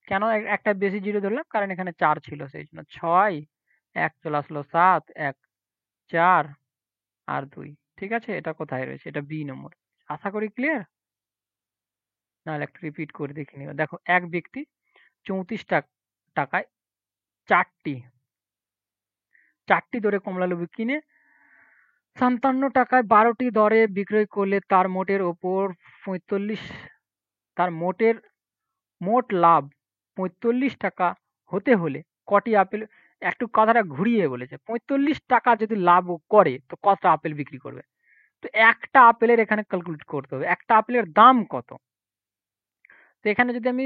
কেন একটা বেশি জিরো ধরলাম? কারণ এখানে 4 ছিল সেই জন্য। 6, 1 চলে আসলো 7, 1, 4 আর 2, ঠিক আছে? এটা কোথায় রয়েছে? এটা বি নম্বর। আশা করি ক্লিয়ার। নাহলে একটু রিপিট করে দেখে নিও। দেখো এক ব্যক্তি 34 টাকায় চারটি দরে কমলালেবু কিনে ৫৭ টাকায় ১২টি দরে বিক্রয় করলে তার মোটের ওপর ৪৫ তার মোট লাভ ৪৫ টাকা হতে হলে কটি আপেল, একটু কথাটা ঘুরিয়ে বলেছে, ৪৫ টাকা যদি লাভ ও করে তো কতটা আপেল বিক্রি করবে? তো একটা আপেলের এখানে ক্যালকুলেট করতে হবে, একটা আপেলের দাম কত। তো এখানে যদি আমি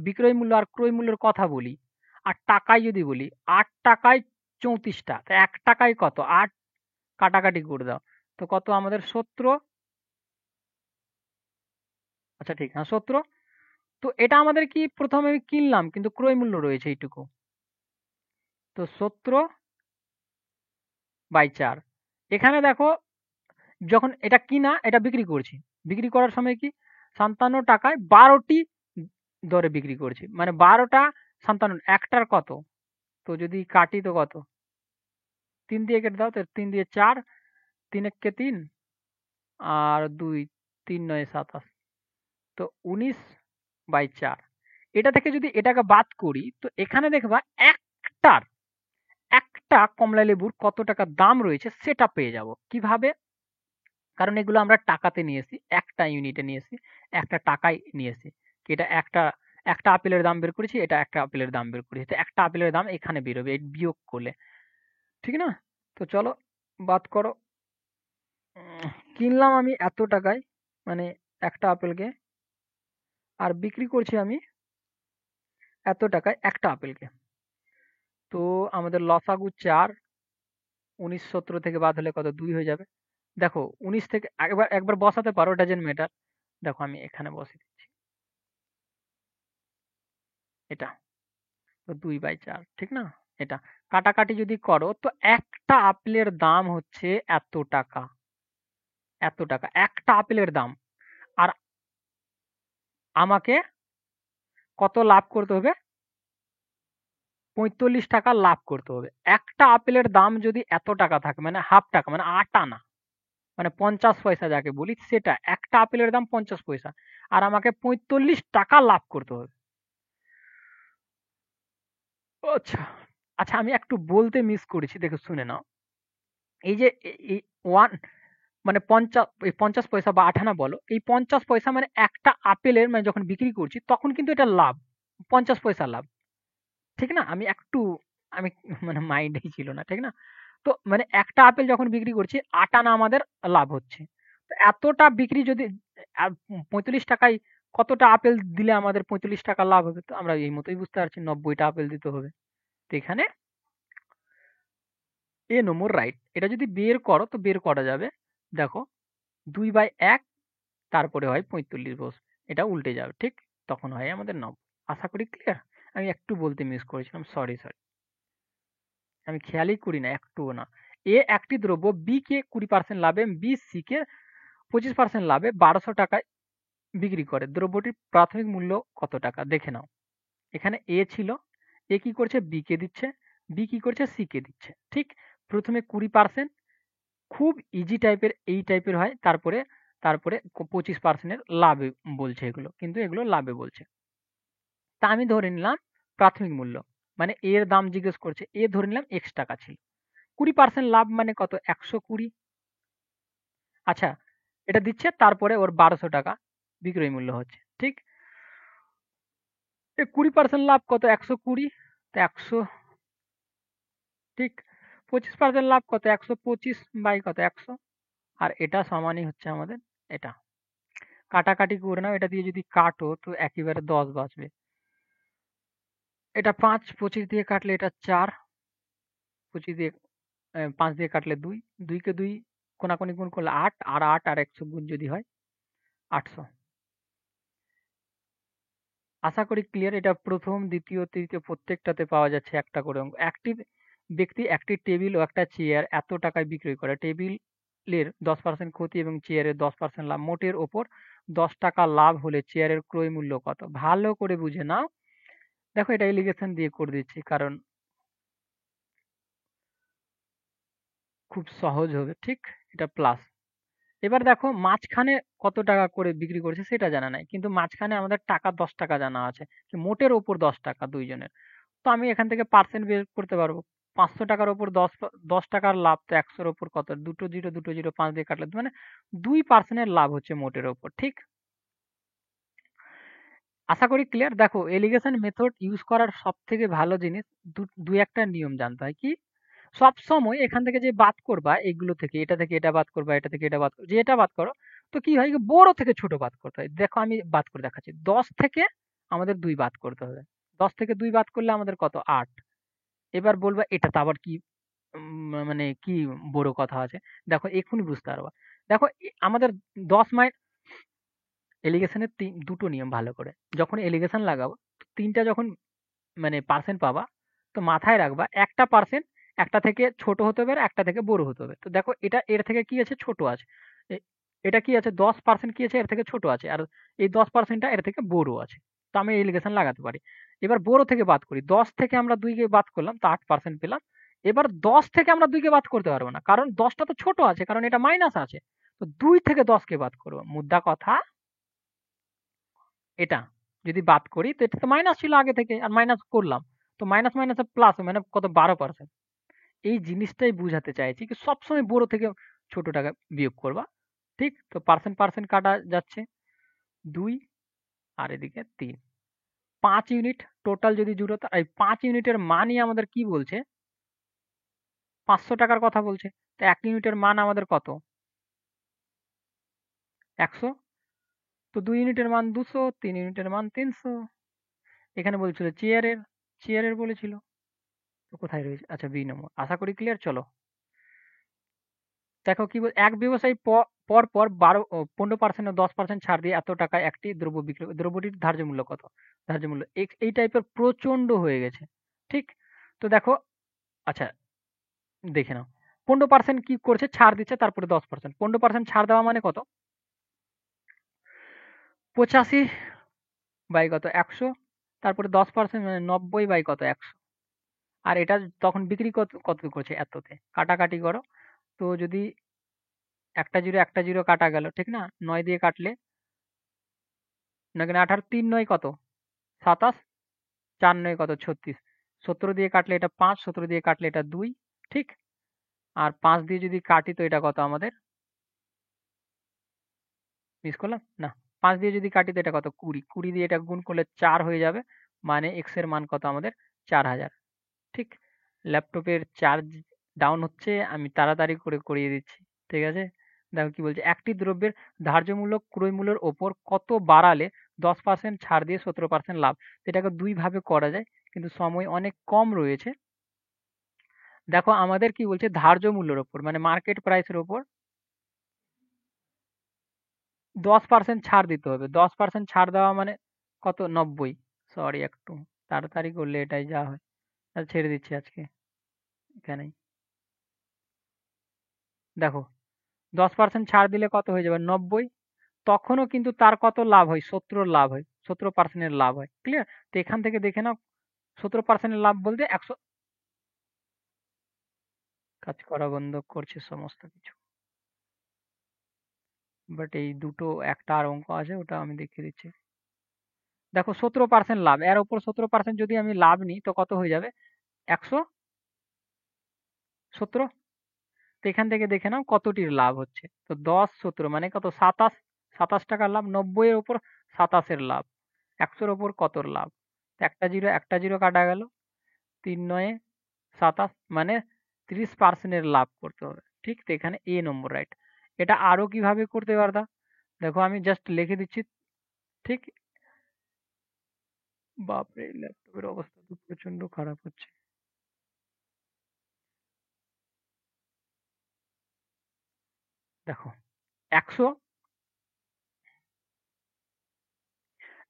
বিক্রয় মূল্য আর ক্রয় মূল্যের কথা বলি আর টাকায় যদি বলি, ৮ টাকায় ৩৪টা, তো ১ টাকায় কত? ৮ কাটাকাটি করে দাও, তো কত আমাদের? ১৭। আচ্ছা ঠিক, হ্যাঁ ১৭। তো এটা আমাদের কি প্রথমে আমি কিনলাম কিন্তু ক্রয় মূল্য রয়েছে এইটুকু, তো ১৭/৪। এখানে দেখো যখন এটা কিনা এটা বিক্রি করছি, বিক্রি করার সময় কি ৫৭ টাকায় ১২টি দরে বিক্রি করছি, মানে ১২টা ৫৭, একটার কত? তো যদি কাটি তো কত? ৩ দিয়ে কেটে দাও, তো ৩ দিয়ে ৪, ৩ একে ৩ আর ২, ৩ ৯ ২৭, তো ১৯/৪। এটা থেকে যদি এটাকে বাদ করি তো এখানে দেখবা একটার একটা কমলা লেবুর কত টাকা দাম রয়েছে সেটা পেয়ে যাব। কিভাবে? কারণ এগুলো আমরা টাকাতে নিয়েছি, একটা ইউনিটে নিয়েছি, একটা টাকায় নিয়েছি। কি এটা একটা আপেলের দাম বের করেছি, এটা একটা আপেলের দাম বের করেছি। তো একটা আপেলের দাম এখানে বেরোবে এই বিয়োগ করলে, ঠিক না? তো চলো বাদ করো। কিনলাম আমি এত টাকায়, মানে একটা আপেলকে, আর বিক্রি করছি আমি এত টাকায় একটা আপেলকে। তো আমাদের লসাগু ৪, ১৯/১৭ থেকে বাদ হলে কত? ২ হয়ে যাবে। দেখো ১৯ থেকে একবার একবার বসাতে পারো, ডাজন্ট ম্যাটার। দেখো আমি এখানে বসিয়ে দিচ্ছি এটা। তো ২/৪, ঠিক না? এটা কাটাকাটি যদি করো তো একটা আপেলের দাম হচ্ছে এত টাকা, এত টাকা একটা আপেলের দাম। আর আমাকে কত লাভ করতে হবে? ৪৫ টাকা লাভ করতে হবে। একটা আপেলের দাম যদি এত টাকা থাকে মানে হাফ টাকা মানে ৮ আনা, মানে ৫০ পয়সা যাকে বলি সেটা, একটা আপেলের দাম ৫০ পয়সা। আর আমাকে ৪৫ টাকা লাভ করতে হবে। আচ্ছা, আচ্ছা আমি একটু বলতে মিস করেছি, দেখো শুনে নাও। এই যে এই 1 মানে ৫০ পয়সা বা ৮ আনা বলো, এই ৫০ পয়সা মানে একটা আপেলের, মানে যখন বিক্রি করছি তখন কিন্তু এটা লাভ, ৫০ পয়সা লাভ। ঠিক না? আমি মানে মাইন্ডেই ছিল না, ঠিক না? তো মানে একটা আপেল যখন বিক্রি করছি ৮ আনা আমাদের লাভ হচ্ছে। তো এতটা বিক্রি যদি ৪৫ টাকায় কতটা আপেল দিলে আমাদের ৪৫ টাকা লাভ হবে? তো আমরা এই মতোই বুঝতে পারছি ৯০ টা আপেল দিতে হবে। তো এখানে এ নম্বর রাইট। এটা যদি বের করো তো বের করা যাবে। দেখো ২/১ তারপরে হয় ৪৫ বসবে। এটা উল্টে যাবে, ঠিক? তখন হয় আমাদের ৯০। আশা করি ক্লিয়ার? আমি একটু বলতে মিস করেছিলাম। সরি। আমি খেয়ালই করি না, একটুও না। এ একটি দ্রব্য বি কে 20% লাভে, বি সি কে 25% লাভে ১২০০ টাকায় বিক্রি করে। দ্রব্যটির প্রাথমিক মূল্য কত টাকা? দেখে নাও। এখানে এ ছিল, এ কি করছে? বি কে দিচ্ছে, বি কি করছে? সি কে দিচ্ছে। ঠিক? প্রথমে 20%, খুব ইজি টাইপের এই টাইপের হয়। তারপরে 25% এর লাভে বলছে এগুলো। কিন্তু এগুলো লাভে বলছে। তা আমি ধরে নিলাম প্রাথমিক মূল্য। মানে এর দাম জিজ্ঞেস করছে। এ ধরে নিলাম X টাকা ছিল। 20% লাভ মানে কত? ১২০। আচ্ছা, এটা দিচ্ছে তারপরে ওর ১২০০ টাকা বিক্রয় মূল্য হচ্ছে। ঠিক? এ 20% লাভ কত? ১২০। তো ১০০, ঠিক? 25% লাভ কত? ১২৫ বাই কত? ১০০। আর এটা সমানই হচ্ছে আমাদের এটা। কাটাকাটি করে নাও, এটা দিয়ে যদি কাটো তো একেবারে ১০ বাঁচবে। এটা ৫, ২৫ দিয়ে কাটলে এটা ৪, ২৫ দিয়ে ৫ দিয়ে কাটলে ২, ২ কে ২ কোনাকুনি গুণ করলে ৮, আর ৮ আর ১০০ গুণ যদি হয় ৮০০। আশা করি ক্লিয়ার। এটা ১ম, ২য়, ৩য় প্রত্যেকটাতে পাওয়া যাচ্ছে একটা করে অঙ্ক। একটি ব্যক্তি একটি টেবিল ও একটা চেয়ার এত টাকায় বিক্রয় করে। টেবিলের ১০% ক্ষতি এবং চেয়ারের ১০% লাভ। মোটের ওপর ৳১০ লাভ হলে চেয়ারের ক্রয় মূল্য কত? ভালো করে বুঝে নাও। দেখো এটা এলিগেশন দিয়ে করে দিচ্ছি কারণ খুব সহজ হবে, ঠিক? এটা প্লাস। এবার দেখো মাঝখানে কত টাকা করে বিক্রি করেছে সেটা জানা নাই। কিন্তু মাঝখানে আমাদের টাকা ৳১০ জানা আছে। মোটের ওপর ৳১০ ২ জনের। তো আমি এখান থেকে পার্সেন্ট বের করতে পারবো। ৳৫০০ র উপর ৳১০ লাভ তো ১০০ র উপর কত? দুটো জিরো, দুটো জিরো ৫ দিয়ে কাটলে মানে ২% এর লাভ হচ্ছে মোটের ওপর, ঠিক? আশা করি ক্লিয়ার। দেখো এলিগেশন মেথড ইউজ করার সবথেকে ভালো জিনিস ২-১ টা নিয়ম জানতে হয়। কি? সবসময় এখান থেকে যে বাদ করবা এগুলো থেকে এটা বাদ করবা, এটা থেকে এটা বাদ করবা। যে এটা বাদ করো তো কি হয়? বড় থেকে ছোট বাদ করতে হয়। দেখো আমি বাদ করে দেখাচ্ছি। ১০ থেকে আমাদের ২ বাদ করতে হবে। ১০ থেকে ২ বাদ করলে আমাদের কত? ৮। এবার বলবা এটাতে আবার কি মানে কি বড় কথা আছে? দেখো এক্ষুনি বুঝতে পারবা। দেখো আমাদের ১০ এলিগেশন এর ২ টো নিয়ম ভালো করে। যখন এলিগেশন লাগাবো ৩ টা যখন মানে পার্সেন্ট পাবা তো মাথায় রাখবা একটা পার্সেন্ট একটা থেকে ছোট হতে হবে আর একটা থেকে বড় হতে হবে। তো দেখো এটা এর থেকে কি আছে? ছোট আছে। এ এটা কি আছে? ১০% কি আছে? এর থেকে ছোট আছে। আর এই ১০% টা এর থেকে বড় আছে। তো আমি এলিগেশন লাগাতে পারি। এবার বড় থেকে বাদ করি। ১০ থেকে আমরা ২ কে বাদ করলাম তো ৮% পেলাম। এবার ১০ থেকে আমরা ২ কে বাদ করতে পারব না। কারণ ১০ টা তো ছোট আছে কারণ এটা মাইনাস আছে। তো ২ থেকে ১০ কে বাদ করব। মুদ্রা কথা এটা। যদি বাদ করি তো এটা তো মাইনাস ছিল আগে থেকে আর মাইনাস করলাম। তো মাইনাস মাইনাসে প্লাস মানে কত ১২%। এই জিনিসটাই বুঝাতে চাইছি কি সবসময় বড় থেকে ছোট টাকা বিয়োগ করবা। ঠিক? তো পার্সেন্ট কাটা যাচ্ছে ২ আর এদিকে ৩। ৫ ইউনিট টোটাল যদি জুড়ে এই ৫ ইউনিটের মানই আমাদের কি বলছে? ৳৫০০ র কথা বলছে। তো ১ ইউনিটের মান আমাদের কত? ১০০। তো ২ ইউনিটের মান ২০০, ৩ ইউনিটের মান ৩০০। এখানে বলছিল চেয়ারের বলেছিল। তো কোথায় রয়েছে? আচ্ছা বি নম্বর। আশা করি ক্লিয়ার। চলো। দেখো কি এক ব্যবসায়ী পর ১৫% ও ১০% ছাড় দিয়ে এত টাকায় একটি দ্রব্য বিক্রি দ্রব্যটির ধার্য মূল্য কত? ধার্য মূল্য এই টাইপের প্রচন্ড হয়ে গেছে। ঠিক? তো দেখো আচ্ছা দেখে নাও। ১৫% কি করছে? ছাড় দিচ্ছে তারপরে ১০%। ১৫% ছাড় দেওয়া মানে কত? ৮৫ বাই কত? ১০০ তারপরে ১০% মানে ৯০ বাই কত? ১০০। আর এটা তখন বিক্রি কত করছে? এততে। কাটাকাটি করো। তো যদি একটা জিরো কাটা গেল, ঠিক না? ৯ দিয়ে কাটলে ৯ × ১৮ ৩ ৯ কত? ২৭ ৪ ৯ কত? ৩৬ ১৭ দিয়ে কাটলে এটা ৫ ১৭ দিয়ে কাটলে এটা ২ ঠিক? আর ৫ দিয়ে যদি কাটি তো এটা কত আমাদের? মিস করলাম? না। ৫ দিয়ে যদি কাটি তো এটা কত? ২০ ২০ দিয়ে এটা গুণ করলে ৪ হয়ে যাবে। মানে x এর মান কত আমাদের? ৪০০০ ঠিক? ল্যাপটপের চার্জ ডাউন হচ্ছে। আমি তাড়াতাড়ি করে করিয়ে দিচ্ছি। ঠিক আছে? দেখো কি বলছে? একটি দ্রব্যের ধার্য মূল্য ক্রয় মূল্যের ওপর কত বাড়ালে ১০% ছাড় দিয়ে ১৭% লাভ। এটাকে ২ ভাবে করা যায়। কিন্তু সময় অনেক কম রয়েছে। দেখো আমাদের কি বলছে? ধার্য মূল্যের ওপর মানে মার্কেট প্রাইস এর উপর ১০% ছাড় দিতে হবে। ১০% ছাড় দেওয়া মানে কত? ৯০ সরি একটু তাড়াতাড়ি করলে এটাই যা হয়। ছেড়ে দিচ্ছি আজকে এখানেই। দেখো ১০% ছাড় দিলে কত হয়ে যাবে? ৯০ তখনও কিন্তু তার কত লাভ হয়? ৭০ লাভ হয়। ৭০% এর লাভ হয়। ক্লিয়ার? তো এখান থেকে দেখে নাও ৭০% এর লাভ বলতে ১০০ কাজ করা বন্ধ করছে সমস্ত কিছু। বাট এই দুটো একটা আর অঙ্ক আছে ওটা আমি দেখিয়ে দিচ্ছি। দেখো ১৭% লাভ। এর উপর ১৭% যদি আমি লাভ নিই তো কত হয়ে যাবে? ১১৭ তো এখান থেকে দেখে নাও কতটির লাভ হচ্ছে। তো ১০ ১৭ মানে কত? ২৭ টাকার লাভ। ৯০ এর উপর ২৭ এর লাভ। ১০০ এর উপর কতর লাভ? একটা জিরো কাটা গেল। ৩ ৯ এ ২৭ মানে ৩০% এর লাভ করতে হবে। ঠিক? তো এখানে এ নম্বর রাইট। এটা আরো কিভাবে করতে পারতা? দেখো আমি জাস্ট লিখে দিচ্ছি। ঠিক? বাপরে! ল্যাপটপের অবস্থা তো প্রচন্ড খারাপ হচ্ছে। দেখো ১০০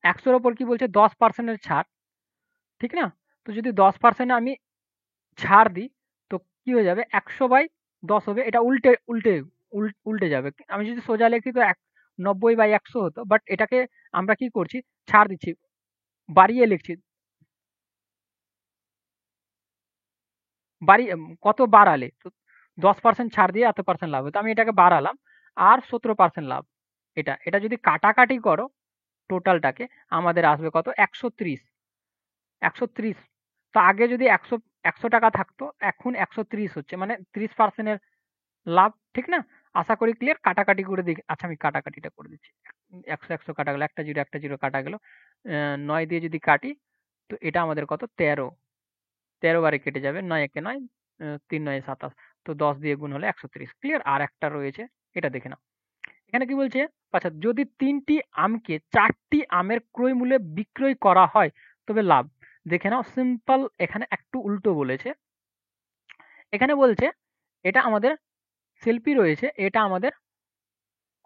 ১০০ র উপর কি বলছে 10% এর ছাড়, ঠিক না? তো যদি 10% আমি ছাড় দিই তো কি হয়ে যাবে ১০০/১০ হবে, এটা উল্টে উল্টে উল্টে যাবে। আমি যদি সোজা লিখি তো ৯০/১০০ হতো। বাট এটাকে আমরা কি করছি ছাড় দিচ্ছি, বাড়িয়ে লিখছি। কত বাড়ালে? তো 10% ছাড় দিয়ে এত পার্সেন্ট লাভ হবে। তো আমি এটাকে বাড়ালাম আর ১৭% লাভ। এটা যদি কাটাকাটি করো টোটালটাকে আমাদের আসবে কত ১৩০। ১৩০। তো আগে যদি ১০০ টাকা থাকতো এখন ১৩০ হচ্ছে, মানে ৩০% এর লাভ, ঠিক না? আশা করি ক্লিয়ার। কাটাকাটি করে দেখি, আচ্ছা আমি কাটাকাটিটা করে দিচ্ছি। ১০০ কাটা গেল, একটা জিরো একটা জিরো কাটা গেল। ৯ দিয়ে যদি কাটি তো এটা আমাদের কত ১৩, ১৩ বারে কেটে যাবে, ৯ একে ৯, ৩ ৯ এ ২৭। তো ১০ দিয়ে গুণ হলে ১৩০, ক্লিয়ার। আর একটা রয়েছে, এটা দেখে নাও। এখানে কি বলছে, আচ্ছা যদি ৩টি আমকে ৪টি আমের ক্রয় মূল্যে বিক্রয় করা হয় তবে লাভ। দেখে নাও, সিম্পল। এখানে একটু উল্টো বলেছে। এখানে বলছে এটা আমাদের সেলফি রয়েছে, এটা আমাদের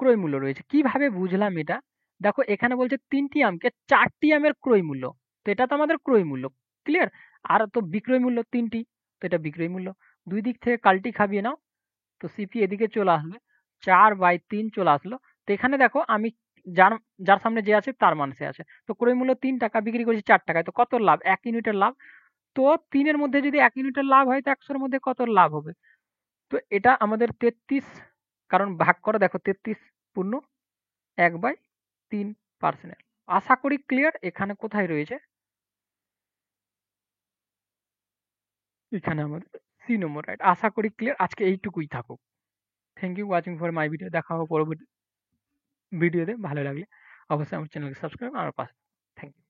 ক্রয় মূল্য রয়েছে। কিভাবে বুঝলাম এটা? দেখো এখানে বলছে ৩টি আমকে ৪টি আমের ক্রয় মূল্য। তো এটা তো আমাদের ক্রয় মূল্য, ক্লিয়ার। আর তো বিক্রয় মূল্য ৩টি, তো এটা বিক্রয় মূল্য। দুই দিক থেকে কাল্টি খাবিয়ে নাও, তো সিপি এদিকে চলে আসবে, ৪/৩ চলে আসলো। তো এখানে দেখো আমি যার যার সামনে যে আছে তার মান সে আছে। তো ক্রয় মূল্য ৳৩, বিক্রি করেছি ৳৪, তো কত লাভ? ১ ইউনিটের লাভ। তো ৩ এর মধ্যে যদি ১ ইউনিটের লাভ হয় তো ১০০ এর মধ্যে কত লাভ হবে? তো এটা আমাদের ৩৩, কারণ ভাগ করো, দেখো ৩৩ পূর্ণ ১/৩%। আশা করি ক্লিয়ার। এখানে কোথায় রয়েছে? এখানে আমাদের সি নম্বর, রাইট। আশা করি ক্লিয়ার। আজকে এইটুকুই থাকুক। Thank you watching for my video. দেখা হবে পরবর্তী ভিডিওতে। ভালো লাগলে অবশ্যই আমার চ্যানেলকে সাবস্ক্রাইব আর পাশে। Thank you.